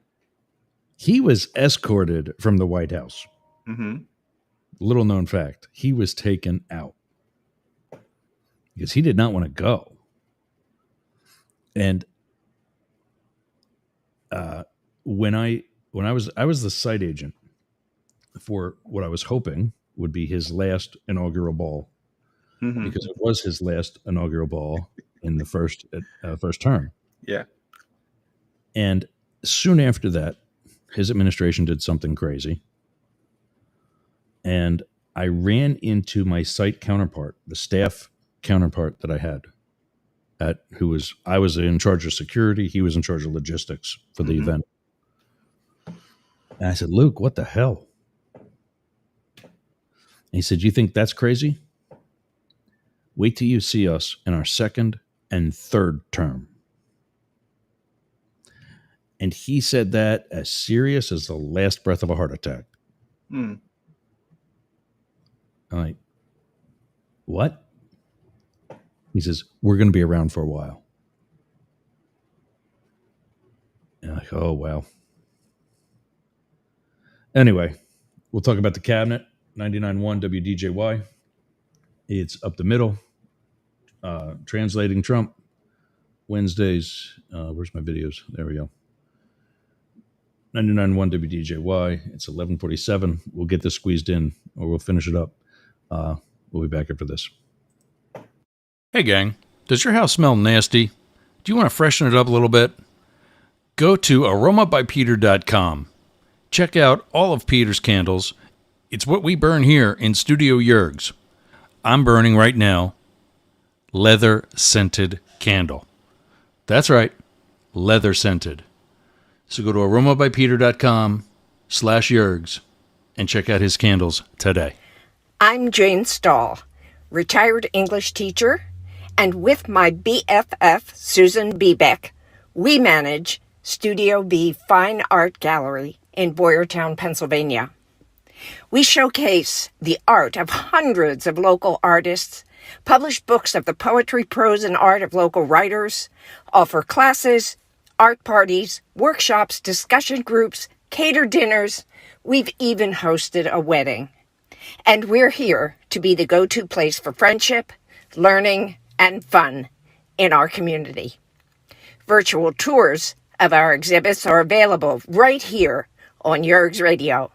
He was escorted from the White House. Mm-hmm. Little known fact, he was taken out because he did not want to go. And when I was the site agent for what I was hoping would be his last inaugural ball, Mm-hmm. because it was his last inaugural ball in the first term. Yeah. And soon after that, his administration did something crazy. And I ran into my site counterpart, the staff counterpart that I had, I was in charge of security. He was in charge of logistics for the event. And I said, Luke, what the hell? And he said, you think that's crazy? Wait till you see us in our second and third term. And he said that as serious as the last breath of a heart attack. Mm. I'm like, what? He says, we're going to be around for a while. And I'm like, oh, wow. Anyway, we'll talk about the cabinet, 99.1 WDJY. It's up the middle. Translating Trump. Wednesdays. Where's my videos? There we go. 99.1 WDJY. It's 11:47. We'll get this squeezed in, or we'll finish it up. We'll be back after this. Hey, gang. Does your house smell nasty? Do you want to freshen it up a little bit? Go to aromabypeter.com. Check out all of Peter's candles. It's what we burn here in Studio Yergs. I'm burning right now leather scented candle. That's right, leather scented. So go to aromabypeter.com/Yergs and check out his candles today. I'm Jane Stahl, retired English teacher, and with my BFF, Susan Bebeck, we manage Studio B Fine Art Gallery in Boyertown, Pennsylvania. We showcase the art of hundreds of local artists, publish books of the poetry, prose, and art of local writers, offer classes, art parties, workshops, discussion groups, cater dinners. We've even hosted a wedding. And we're here to be the go-to place for friendship, learning, and fun in our community. Virtual tours of our exhibits are available right here on Yergs Radio.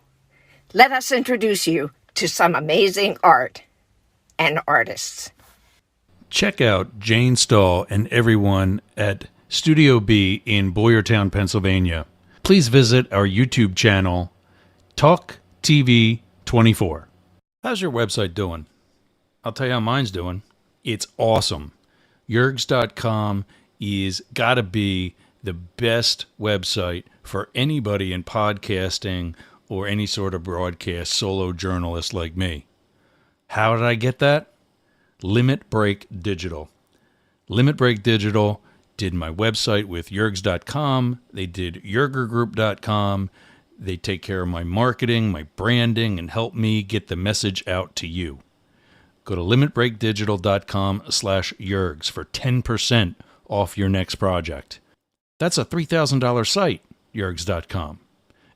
Let us introduce you to some amazing art and artists. Check out Jane Stahl and everyone at Studio B in Boyertown, Pennsylvania. Please visit our YouTube channel, Talk TV 24. How's your website doing? I'll tell you how mine's doing. It's awesome. Yergs.com is gotta be the best website for anybody in podcasting or any sort of broadcast solo journalist like me. How did I get that? Limit Break Digital. Limit Break Digital did my website with Yergs.com. They did YergerGroup.com. They take care of my marketing, my branding, and help me get the message out to you. Go to limitbreakdigital.com/Yergs for 10% off your next project. That's a $3,000 site, Yergs.com.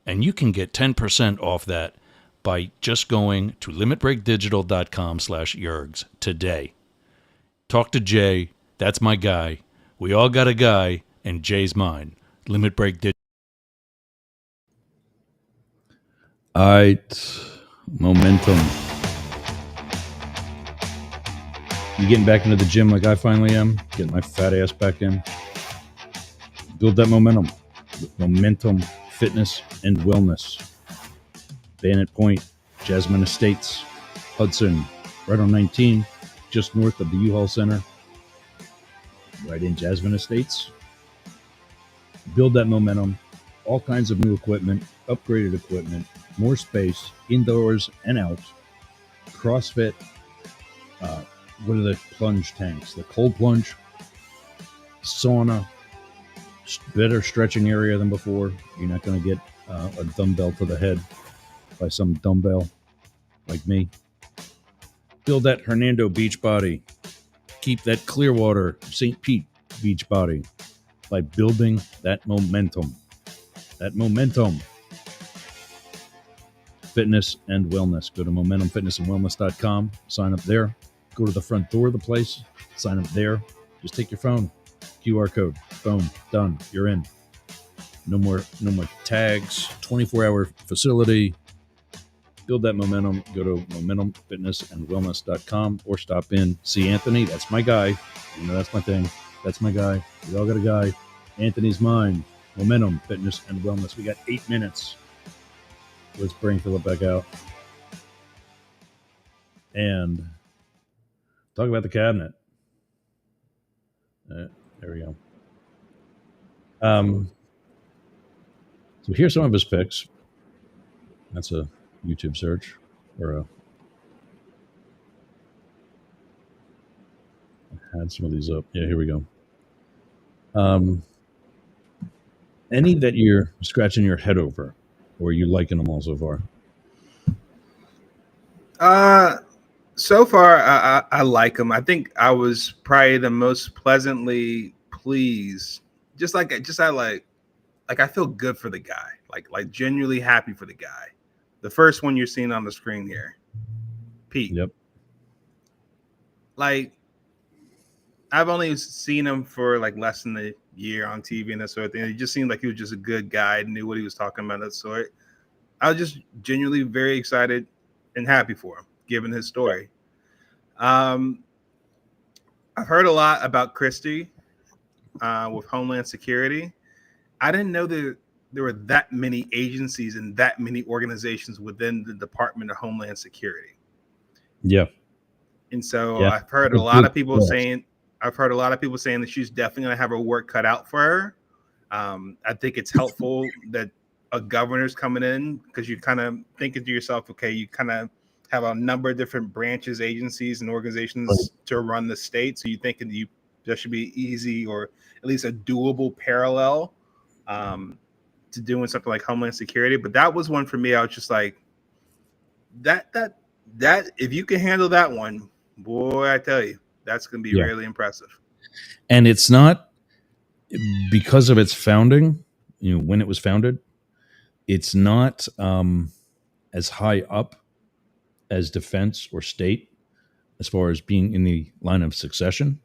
And you can get 10% off that by just going to limitbreakdigital.com/Yergs today. Talk to Jay. That's my guy. We all got a guy, and Jay's mine. Limit Break Digital. All right. Momentum. You getting back into the gym like I finally am? Getting my fat ass back in. Build that momentum. Momentum, fitness, and wellness. Bayonet Point, Jasmine Estates, Hudson, right on 19, just north of the U-Haul Center. Right in Jasmine Estates. Build that momentum. All kinds of new equipment, upgraded equipment, more space, indoors and out. CrossFit. What are the plunge tanks? The cold plunge, sauna, better stretching area than before. You're not going to get a dumbbell to the head by some dumbbell like me. Build that Hernando beach body. Keep that Clearwater St. Pete beach body by building that momentum. That momentum. Fitness and Wellness. Go to momentumfitnessandwellness.com. Sign up there. Go to the front door of the place. Sign up there. Just take your phone. QR code. Boom. Done. You're in. No more tags. 24-hour facility. Build that momentum. Go to momentumfitnessandwellness.com or stop in. See Anthony. That's my guy. That's my thing. That's my guy. We all got a guy. Anthony's mine. Momentum, Fitness, and Wellness. We got 8 minutes. Let's bring Philip back out and talk about the cabinet. There we go. So here's some of his picks. That's a YouTube search or I had some of these up. Yeah, here we go. Any that you're scratching your head over, or are you liking them all so far? So far, I like them. I think I was probably the most pleasantly pleased. I feel good for the guy. Like genuinely happy for the guy. The first one you're seeing on the screen here, Pete. Yep. Like, I've only seen him for like less than a year on TV and that sort of thing. He just seemed like he was just a good guy, knew what he was talking about, that sort. I was just genuinely very excited and happy for him, given his story. I've heard a lot about Christie with Homeland Security. I didn't know that there were that many agencies and that many organizations within the Department of Homeland Security. Yeah. And so I've heard a lot of people saying that she's definitely going to have her work cut out for her. I think it's helpful that a governor's coming in, because you kind of thinking to yourself, okay, you kind of have a number of different branches, agencies, and organizations to run the state. So you thinking that should be easy, or at least a doable parallel to doing something like Homeland Security. But that was one for me. I was just like, that if you can handle that one, boy, I tell you, that's going to be really impressive. And it's not because of its founding, when it was founded, it's not as high up as defense or state as far as being in the line of succession.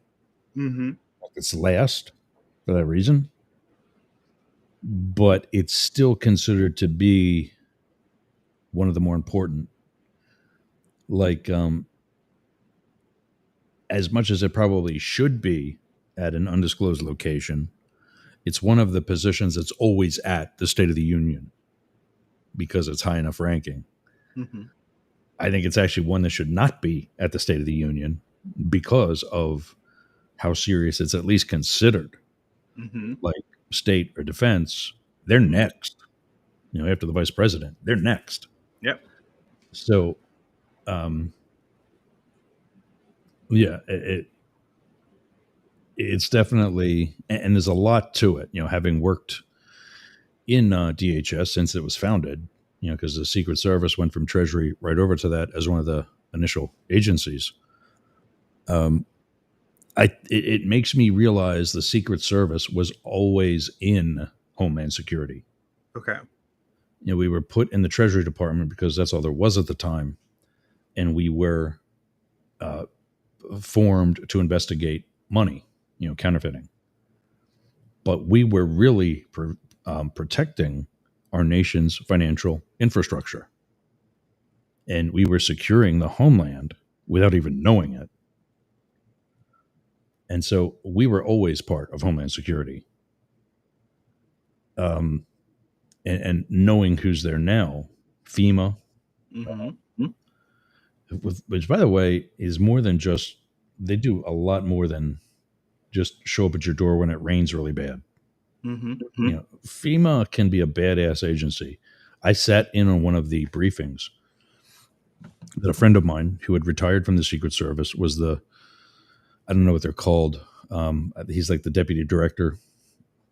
Mm-hmm. It's last for that reason, but it's still considered to be one of the more important. Like, as much as it probably should be at an undisclosed location, it's one of the positions that's always at the State of the Union because it's high enough ranking. Mm-hmm. I think it's actually one that should not be at the State of the Union because of how serious it's at least considered. Mm-hmm. Like state or defense, they're next. After the vice president, they're next. Yep. So, it's definitely, and there's a lot to it. Having worked in DHS since it was founded, because the Secret Service went from Treasury right over to that as one of the initial agencies. It makes me realize the Secret Service was always in Homeland Security. Okay. We were put in the Treasury Department because that's all there was at the time, and we were formed to investigate money, counterfeiting. But we were really protecting our nation's financial infrastructure. And we were securing the homeland without even knowing it. And so we were always part of Homeland Security. And knowing who's there now, FEMA, Mm-hmm. which, by the way, is more than just, they do a lot more than just show up at your door when it rains really bad. Mm-hmm. FEMA can be a badass agency. I sat in on one of the briefings that a friend of mine who had retired from the Secret Service was I don't know what they're called. He's like the deputy director.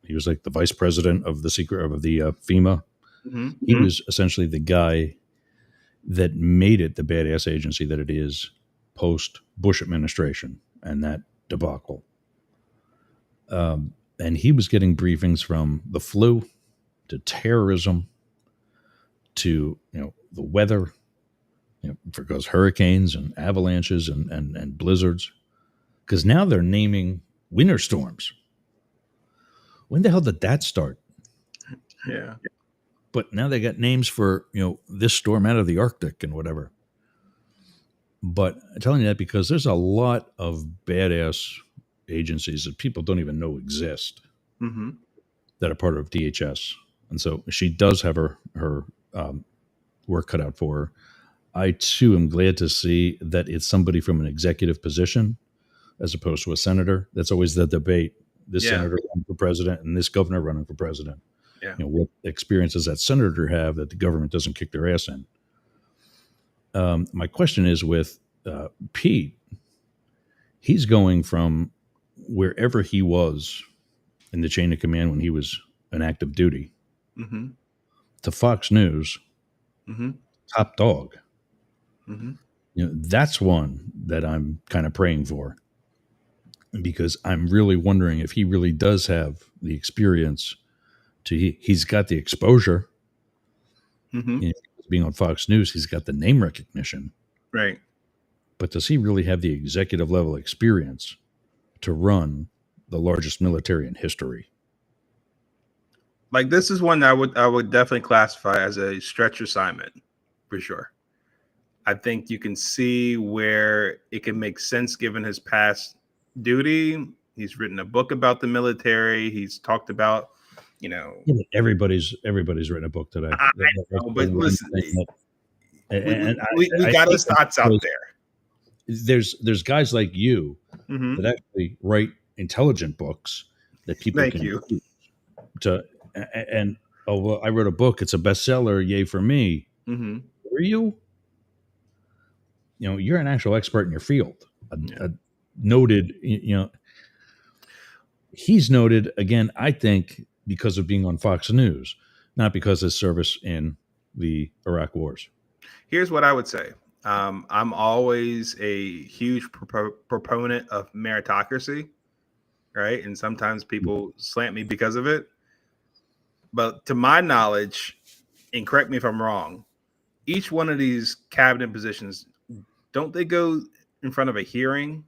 He was like the vice president of the FEMA. Mm-hmm. He was essentially the guy that made it the badass agency that it is post Bush administration and that debacle. And he was getting briefings from the flu to terrorism to the weather, because hurricanes and avalanches and blizzards. Because now they're naming winter storms. When the hell did that start? Yeah. But now they got names for, this storm out of the Arctic and whatever. But I'm telling you that because there's a lot of badass agencies that people don't even know exist Mm-hmm. that are part of DHS. And so she does have her work cut out for her. I, too, am glad to see that it's somebody from an executive position as opposed to a senator. That's always the debate. This senator running for president and this governor running for president. Yeah. What experience does that senator have that the government doesn't kick their ass in? My question is with Pete. He's going from wherever he was in the chain of command when he was in active duty Mm-hmm. to Fox News, Mm-hmm. top dog. Mm-hmm. That's one that I'm kind of praying for because I'm really wondering if he really does have the experience he's got the exposure. Mm-hmm. Being on Fox News, he's got the name recognition. Right. But does he really have the executive level experience to run the largest military in history? Like this is one that I would definitely classify as a stretch assignment for sure. I think you can see where it can make sense given his past duty. He's written a book about the military. He's talked about, everybody's written a book today. I know, but listen, we got his thoughts out there. There's guys like you Mm-hmm. that actually write intelligent books that people Thank can you. use I wrote a book. It's a bestseller. Yay for me. Mm-hmm. Were you? You're an actual expert in your field. A noted. He's noted again. I think because of being on Fox News, not because of his service in the Iraq wars. Here's what I would say. I'm always a huge proponent of meritocracy, right? And sometimes people slant me because of it. But to my knowledge, and correct me if I'm wrong, each one of these cabinet positions, don't they go in front of a hearing?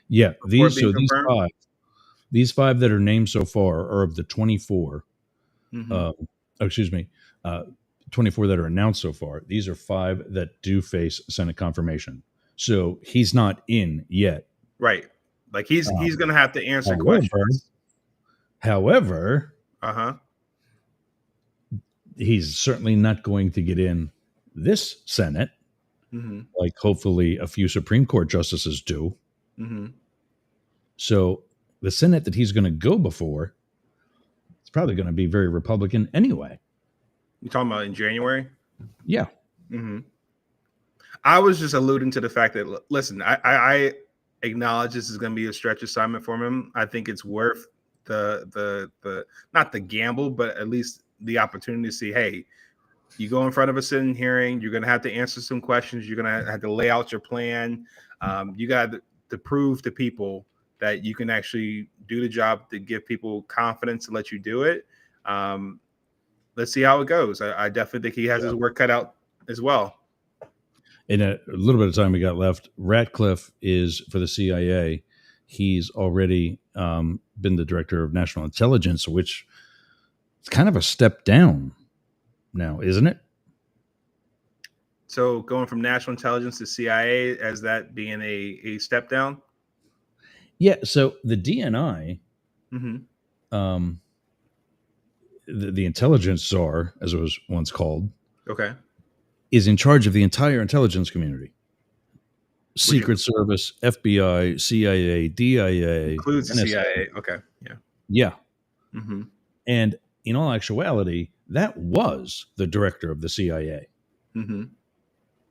Yeah, these five that are named so far are of the 24. Mm-hmm. 24 that are announced so far. These are 5 that do face Senate confirmation. So he's not in yet. Right. Like he's going to have to answer questions. However, uh-huh. He's certainly not going to get in this Senate, like hopefully a few Supreme Court justices do. Mm-hmm. So the Senate that he's going to go before, it's probably going to be very Republican anyway. You talking about in January? Yeah. Mm-hmm. I was just alluding to the fact that, listen, I acknowledge this is going to be a stretch assignment for him. I think it's worth the not the gamble, but at least the opportunity to see, hey, you go in front of a sitting hearing, you're going to have to answer some questions. You're going to have to lay out your plan. You got to prove to people that you can actually do the job, to give people confidence to let you do it. Let's see how it goes. I definitely think he has his work cut out as well. In a little bit of time we got left, Ratcliffe is for the CIA. He's already been the director of national intelligence, which is kind of a step down now, isn't it? So going from national intelligence to CIA, as that being a step down? Yeah. So the DNI, the intelligence czar, as it was once called, is in charge of the entire intelligence community. Secret Service, FBI, CIA, DIA. Includes the CIA. Okay. Yeah. Yeah. Mm-hmm. And in all actuality, that was the director of the CIA. Mm-hmm.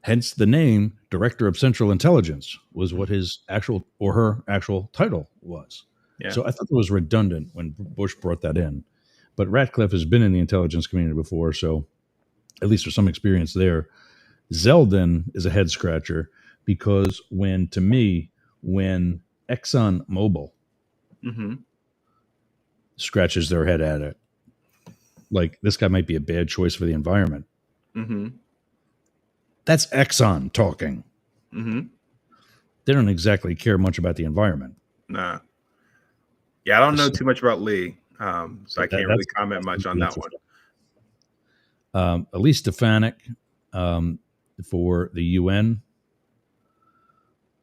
Hence the name Director of Central Intelligence was what his actual or her actual title was. Yeah. So I thought it was redundant when Bush brought that in. But Ratcliffe has been in the intelligence community before, so at least there's some experience there. Zeldin is a head scratcher because when ExxonMobil scratches their head at it, like this guy might be a bad choice for the environment. Mm-hmm. That's Exxon talking. Mm-hmm. They don't exactly care much about the environment. Nah. Yeah, I don't know too much about Lee, so I can't really comment that's much on that one. Elise Stefanik for the UN.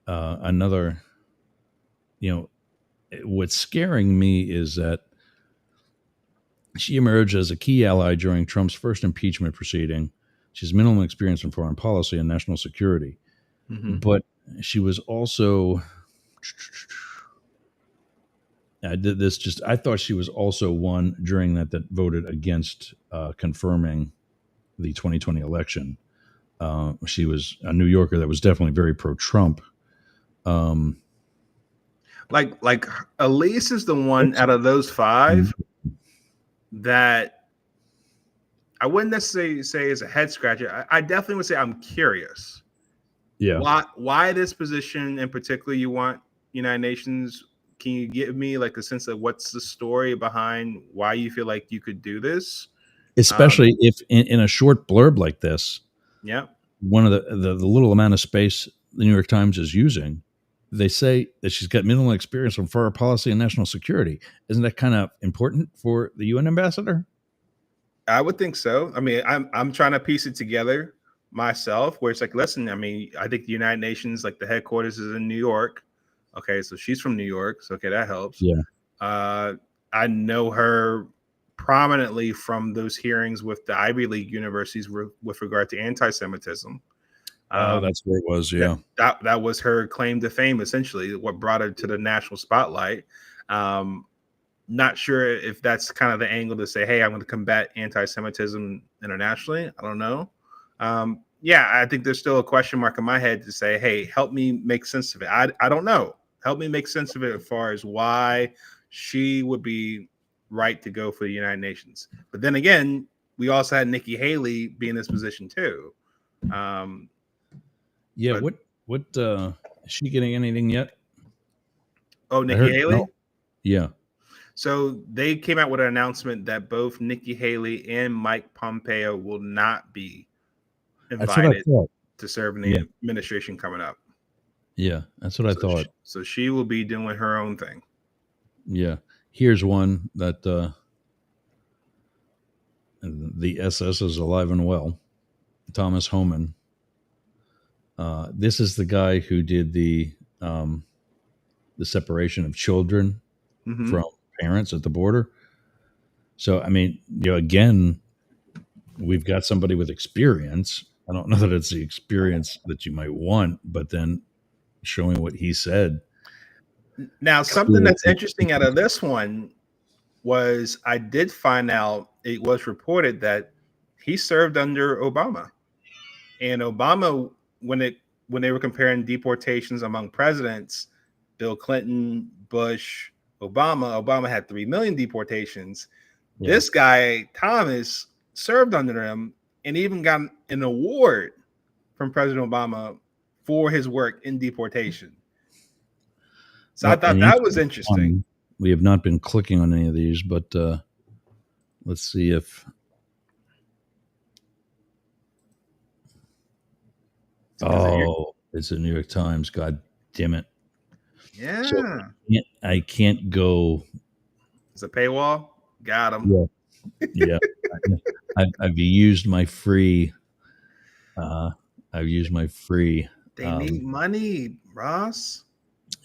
Another, what's scaring me is that she emerged as a key ally during Trump's first impeachment proceeding. She has minimal experience in foreign policy and national security, but she was also. I did this just. I thought she was also one during that voted against confirming the 2020 election. She was a New Yorker that was definitely very pro-Trump. Like Elise is the one out of those five that I wouldn't necessarily say is a head scratcher. I definitely would say I'm curious. Yeah. Why this position in particular you want United Nations? Can you give me like a sense of what's the story behind why you feel like you could do this? Especially if in a short blurb like this, yeah, one of the little amount of space the New York Times is using, they say that she's got minimal experience in foreign policy and national security. Isn't that kind of important for the UN ambassador? I would think so. I mean, I'm trying to piece it together myself where it's like, listen, I mean, I think the United Nations, like the headquarters is in New York. Okay, so she's from New York. So okay, that helps. Yeah. I know her prominently from those hearings with the Ivy League universities with regard to anti-Semitism. That's where it was. Yeah, that was her claim to fame. Essentially, what brought her to the national spotlight. Not sure if that's kind of the angle to say, hey, I'm going to combat anti-Semitism internationally. I don't know. Yeah, I think there's still a question mark in my head to say, hey, help me make sense of it. I don't know. Help me make sense of it as far as why she would be right to go for the United Nations. But then again, we also had Nikki Haley be in this position too. Yeah. What is she getting anything yet? Oh, Nikki Haley? No. Yeah. So they came out with an announcement that both Nikki Haley and Mike Pompeo will not be invited to serve in the administration coming up. Yeah, that's what I thought. So she will be doing her own thing. Yeah. Here's one that the SS is alive and well. Thomas Homan. This is the guy who did the separation of children from parents at the border. So, I mean, again, we've got somebody with experience. I don't know that it's the experience that you might want, but then showing what he said. Now, something that's interesting out of this one was I did find out it was reported that he served under Obama. And Obama, when they were comparing deportations among presidents, Bill Clinton, Bush, Obama had 3 million deportations. Yeah. This guy, Thomas, served under him and even got an award from President Obama for his work in deportation. So I thought that was interesting. We have not been clicking on any of these, but let's see if... it's the New York Times. God damn it. Yeah. So I can't go... It's a paywall? Got him. Yeah. I've used my free... They need money, Ross.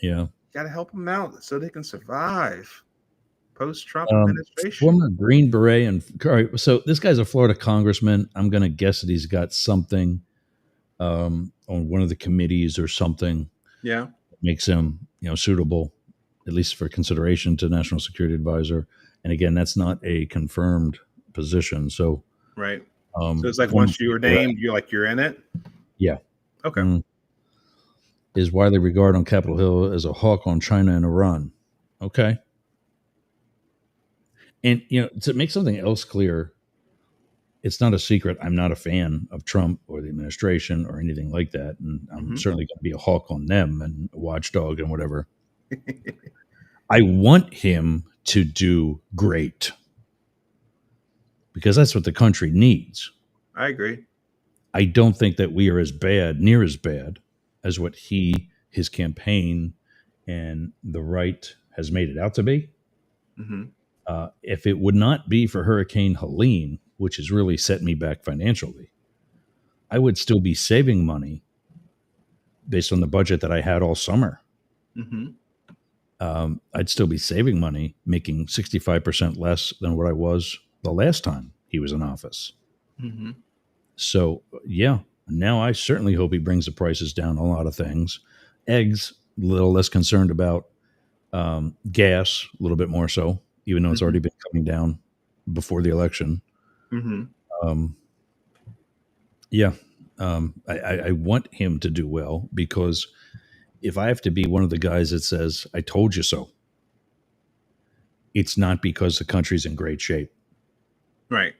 Yeah. You got to help them out so they can survive post-Trump administration. Former Green Beret. And all right, so this guy's a Florida congressman. I'm going to guess that he's got something on one of the committees or something. Yeah. That makes him, suitable, at least for consideration, to National Security Advisor. And again, that's not a confirmed position. So, right. So it's like once you were named, you're in it. Yeah. Okay. Is widely regarded on Capitol Hill as a hawk on China and Iran. Okay. And, to make something else clear, it's not a secret. I'm not a fan of Trump or the administration or anything like that. And I'm certainly going to be a hawk on them and a watchdog and whatever. I want him to do great because that's what the country needs. I agree. I don't think that we are near as bad as what his campaign, and the right has made it out to be. Mm-hmm. If it would not be for Hurricane Helene, which has really set me back financially, I would still be saving money based on the budget that I had all summer. Mm-hmm. I'd still be saving money, making 65% less than what I was the last time he was in office. Mm-hmm. So, yeah, now I certainly hope he brings the prices down on a lot of things. Eggs, a little less concerned about. Gas, a little bit more so, even though it's Mm-hmm. already been coming down before the election. Mm-hmm. Um, yeah, I want him to do well, because if I have to be one of the guys that says, I told you so, it's not because the country's in great shape. Right.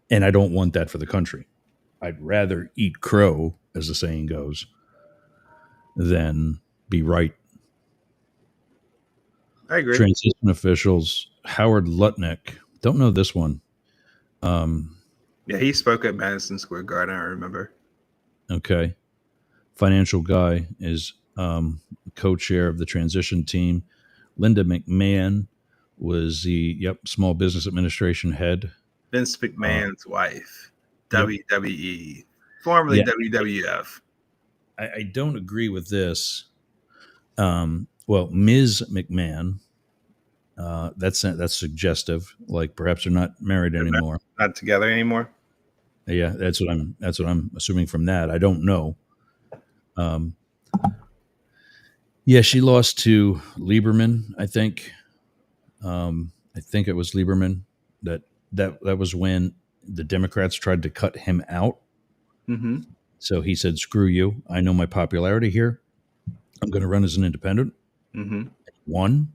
And I don't want that for the country. I'd rather eat crow, as the saying goes, than be right. I agree. Transition officials, Howard Lutnick. Don't know this one. Yeah, he spoke at Madison Square Garden, I remember. Okay. Financial guy is co-chair of the transition team. Linda McMahon was the small business administration head. Vince McMahon's wife, Yep. WWE, formerly Yeah, WWF. I don't agree with this. Well, Ms. McMahon, that's suggestive. Like perhaps they're not married They're anymore. not together anymore. Yeah, that's what I'm assuming from that. I don't know. Yeah, she lost to Lieberman, I think. I think it was Lieberman that was when the Democrats tried to cut him out. Mm-hmm. So he said, "Screw you! I know my popularity here. I'm going to run as an independent." Mm-hmm. Won.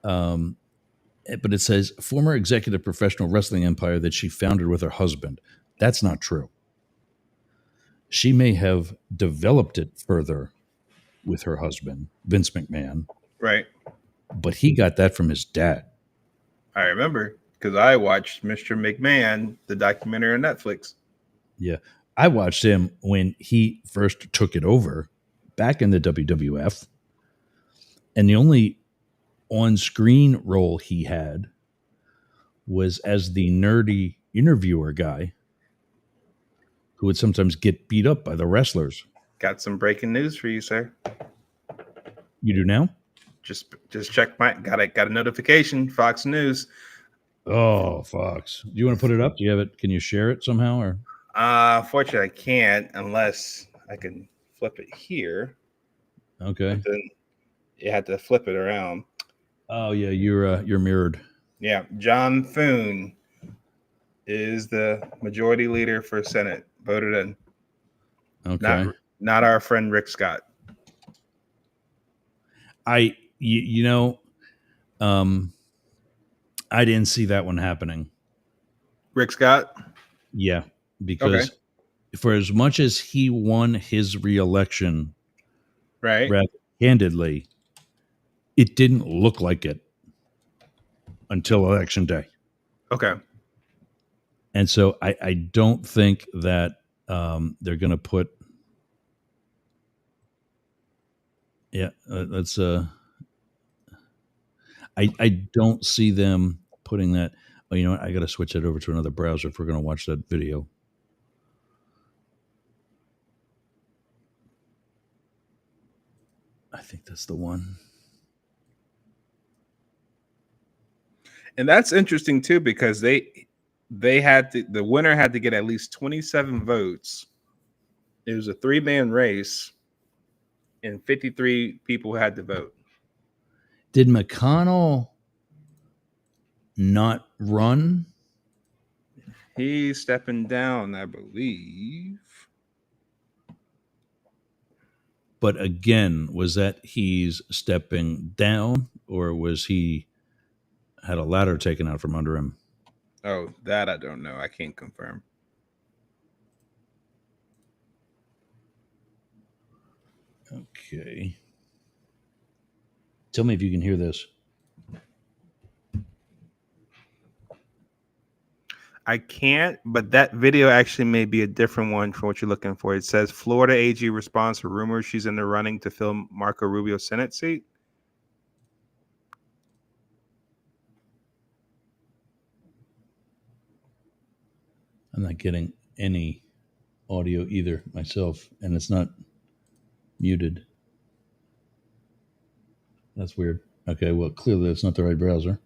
But it says former executive professional wrestling empire that she founded with her husband. That's not true. She may have developed it further with her husband, Vince McMahon, Right. but he got that from his dad. I remember because I watched Mr. McMahon, the documentary on Netflix. Yeah. I watched him when he first took it over back in the WWF. And the only on screen role he had was as the nerdy interviewer guy who would sometimes get beat up by the wrestlers. Got some breaking news for you, sir. You do now? Just check my got a notification. Fox News. Oh, Fox. Do you want to put it up? Do you have it? Can you share it somehow? Or Fortunately, I can't unless I can flip it here. okay. But then you had to flip it around. Oh yeah, you're mirrored. Yeah, John Thune is the majority leader for Senate. Voted in. Okay. Not our friend Rick Scott. You know, I didn't see that one happening. Rick Scott? Yeah, because for as much as he won his reelection Right. rather handedly, it didn't look like it until election day. Okay. And so I don't think that they're going to put. Yeah, that's. I don't see them putting that. Oh, you know what? I got to switch that over to another browser if we're going to watch that video. I think that's the one. And that's interesting too, because the winner had to get at least 27 votes. It was a 3-man race, and 53 people had to vote. Did McConnell not run? He's stepping down, I believe. But again, was that he's stepping down, or was he had a ladder taken out from under him? Oh, that I don't know. I can't confirm. Okay. Tell me if you can hear this. I can't, but that video actually may be a different one for what you're looking for. It says Florida AG responds to rumors she's in the running to fill Marco Rubio's Senate seat. I'm not getting any audio either myself, and it's not muted. That's weird. Okay, well, clearly that's not the right browser.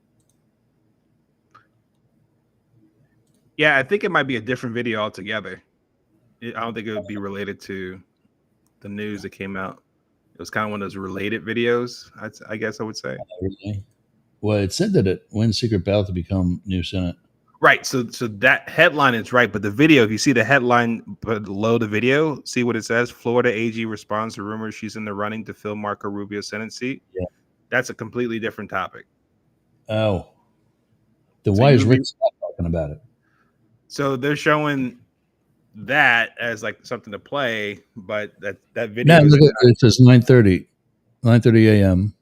Yeah, I think it might be a different video altogether. I don't think it would be related to the news that came out. It was kind of one of those related videos, I guess I would say. Really? Well, it said that it wins secret ballot to become new Senate. Right. So that headline is right, but the video, if you see the headline below the video, see what it says? Florida AG responds to rumors she's in the running to fill Marco Rubio's Senate seat. Yeah. That's a completely different topic. Oh. Then why is Rick Scott talking about it? So they're showing that as like something to play, but that video it says 9:30 a.m.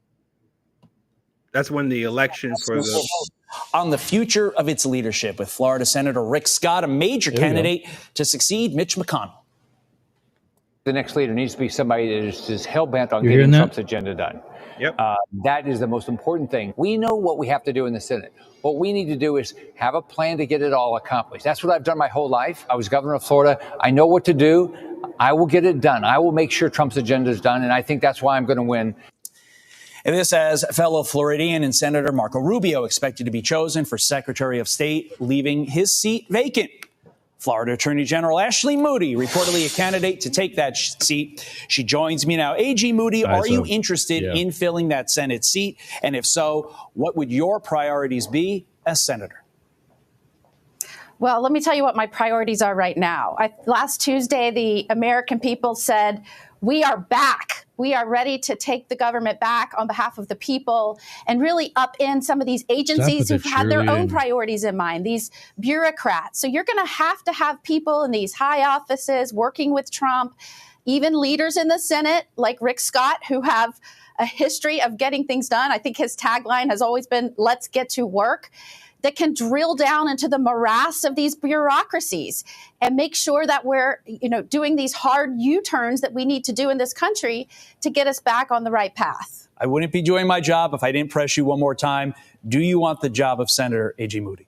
That's when the election for the on the future of its leadership with Florida Senator Rick Scott, a major candidate to succeed Mitch McConnell. The next leader needs to be somebody that is just hell-bent on getting Trump's agenda done. Yep. That is the most important thing. We know what we have to do in the Senate. What we need to do is have a plan to get it all accomplished. That's what I've done my whole life. I was governor of Florida. I know what to do. I will get it done. I will make sure Trump's agenda is done, and I think that's why I'm going to win. And this as fellow Floridian and Senator Marco Rubio expected to be chosen for Secretary of State, leaving his seat vacant. Florida Attorney General Ashley Moody, reportedly a candidate to take that seat. She joins me now. AG Moody, are you interested in filling that Senate seat? And if so, what would your priorities be as senator? Well, let me tell you what my priorities are right now. Last Tuesday, the American people said, we are back. We are ready to take the government back on behalf of the people and really upend some of these agencies who've had their own priorities in mind, these bureaucrats. So you're going to have people in these high offices working with Trump, even leaders in the Senate like Rick Scott, who have a history of getting things done. I think his tagline has always been, let's get to work, that can drill down into the morass of these bureaucracies and make sure that we're, doing these hard U-turns that we need to do in this country to get us back on the right path. I wouldn't be doing my job if I didn't press you one more time. Do you want the job of Senator A.G. Moody?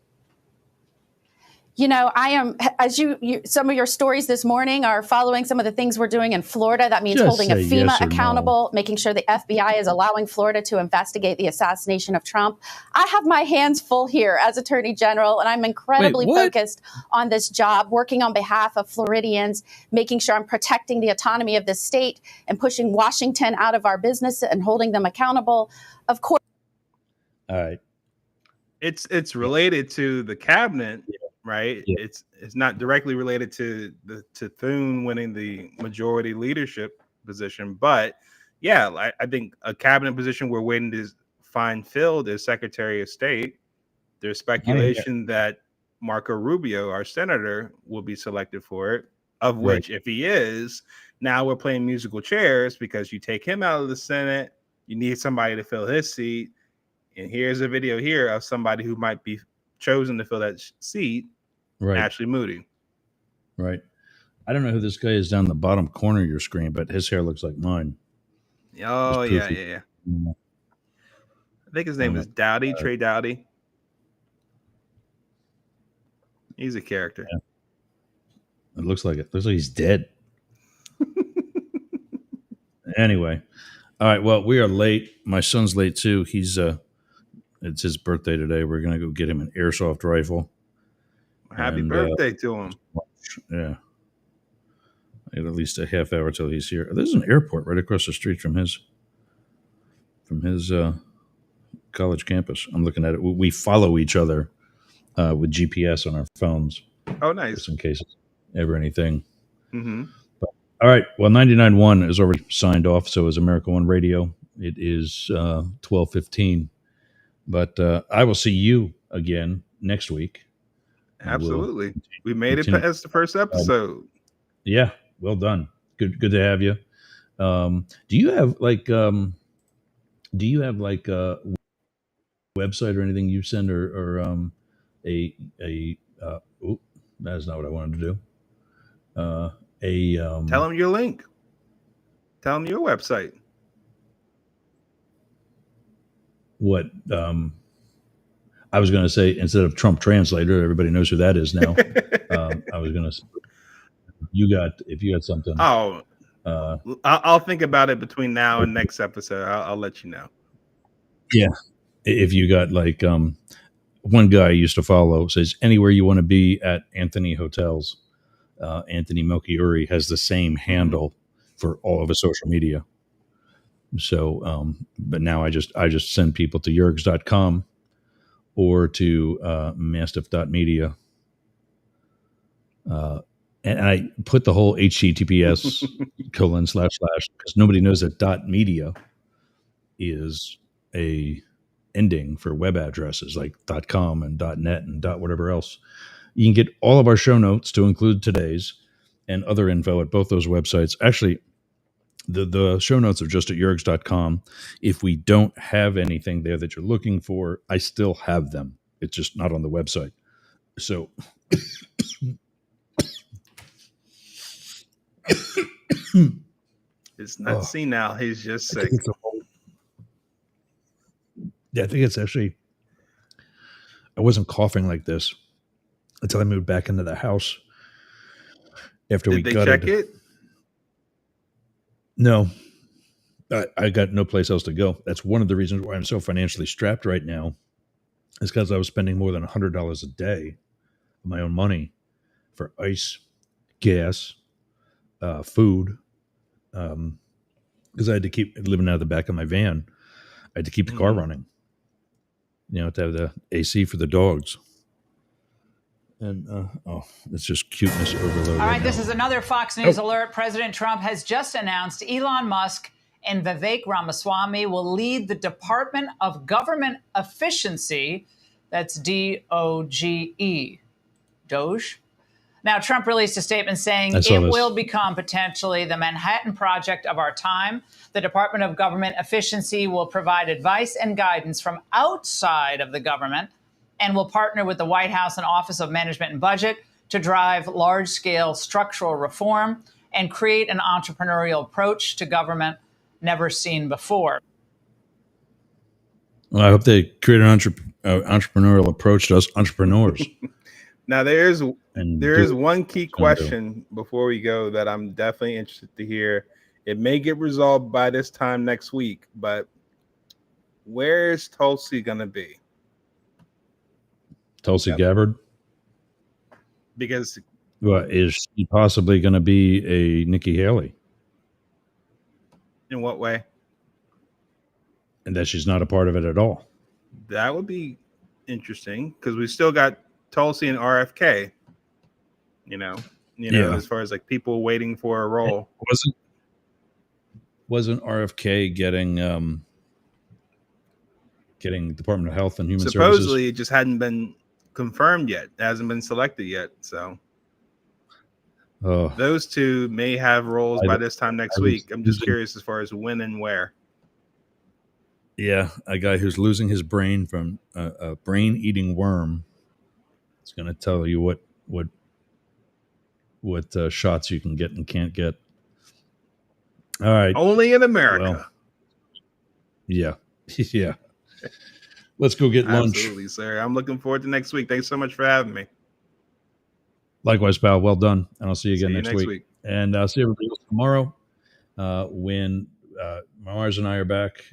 I am, as some of your stories this morning are following some of the things we're doing in Florida. That means holding a FEMA accountable, making sure the FBI is allowing Florida to investigate the assassination of Trump. I have my hands full here as Attorney General, and I'm incredibly focused on this job, working on behalf of Floridians, making sure I'm protecting the autonomy of this state and pushing Washington out of our business and holding them accountable. Of course. All right. It's related to the cabinet. Right. Yeah. It's not directly related to Thune winning the majority leadership position. But yeah, I think a cabinet position we're waiting to find filled is Secretary of State. There's speculation that Marco Rubio, our senator, will be selected for it, of which if he is, now we're playing musical chairs because you take him out of the Senate. You need somebody to fill his seat. And here's a video here of somebody who might be chosen to fill that seat, Ashley Moody. Right. I don't know who this guy is down the bottom corner of your screen, but his hair looks like mine. Oh, yeah. I think his name is Dowdy, Trey Dowdy. He's a character. Yeah. It looks like he's dead. Anyway. All right. Well, we are late. My son's late too. It's his birthday today. We're going to go get him an airsoft rifle. Happy birthday to him. Yeah. I got at least a half hour till he's here. There's an airport right across the street from his college campus. I'm looking at it. We follow each other with GPS on our phones. Oh, nice. Just in case ever anything. Mm-hmm. But, all right. Well, 99.1 is already signed off. So is America One Radio. It is 12:15. But I will see you again next week. Absolutely. We made it past the first episode. Yeah. Well done. Good to have you. Do you have like a website or anything you send or a That is not what I wanted to do. Tell them your link. Tell them your website. What I was going to say, instead of Trump Translator, everybody knows who that is now. I was going to say, if you got something. Oh, I'll think about it between now and next episode. I'll let you know. Yeah, if you got like one guy I used to follow says anywhere you want to be at Anthony Hotels. Anthony Melchiori has the same handle for all of his social media. So, but now I just send people to yergs.com or to mastiff.media. And I put the whole HTTPS : / because nobody knows that .media is a ending for web addresses like .com and .net and .whatever else. You can get all of our show notes to include today's and other info at both those websites. Actually, the show notes are just at yergs.com. If we don't have anything there that you're looking for, I still have them. It's just not on the website. So it's not senile. He's just sick. I think it's actually, I wasn't coughing like this until I moved back into the house after we gutted. Did they check it? No, I got no place else to go. That's one of the reasons why I'm so financially strapped right now, is because I was spending more than $100 a day of my own money for ice, gas, food, because I had to keep living out of the back of my van. I had to keep the car running, to have the AC for the dogs. And it's just cuteness overload. All right, this is another Fox News alert. President Trump has just announced Elon Musk and Vivek Ramaswamy will lead the Department of Government Efficiency. That's DOGE. Doge. Now, Trump released a statement saying it will become potentially the Manhattan Project of our time. The Department of Government Efficiency will provide advice and guidance from outside of the government and will partner with the White House and Office of Management and Budget to drive large-scale structural reform and create an entrepreneurial approach to government never seen before. Well, I hope they create an entrepreneurial approach to us entrepreneurs. Now, there is one key question before we go that I'm definitely interested to hear. It may get resolved by this time next week, but where is Tulsi going to be? Tulsi Gabbard? Because is she possibly going to be a Nikki Haley? In what way? And that she's not a part of it at all. That would be interesting because we still got Tulsi and RFK. As far as like people waiting for a role. Wasn't RFK getting Department of Health and Human Services? Supposedly, it just hadn't been confirmed yet. It hasn't been selected yet. So those two may have roles by this time next week. I'm just curious as far as when and where. Yeah, a guy who's losing his brain from a brain-eating worm is going to tell you what shots you can get and can't get. All right. Only in America. Well, yeah. Yeah. Let's go get lunch. Absolutely, sir. I'm looking forward to next week. Thanks so much for having me. Likewise, pal. Well done. And I'll see you again next week. And I'll see everybody else tomorrow when Mars and I are back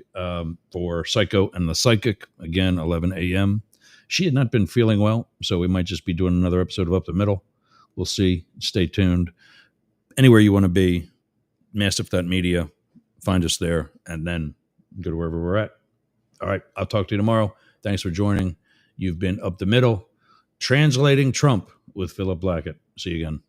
for Psycho and the Psychic, again, 11 a.m. She had not been feeling well, so we might just be doing another episode of Up the Middle. We'll see. Stay tuned. Anywhere you want to be, mastiff.media, find us there, and then go to wherever we're at. All right, I'll talk to you tomorrow. Thanks for joining. You've been Up the Middle, translating Trump with Philip Blackett. See you again.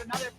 another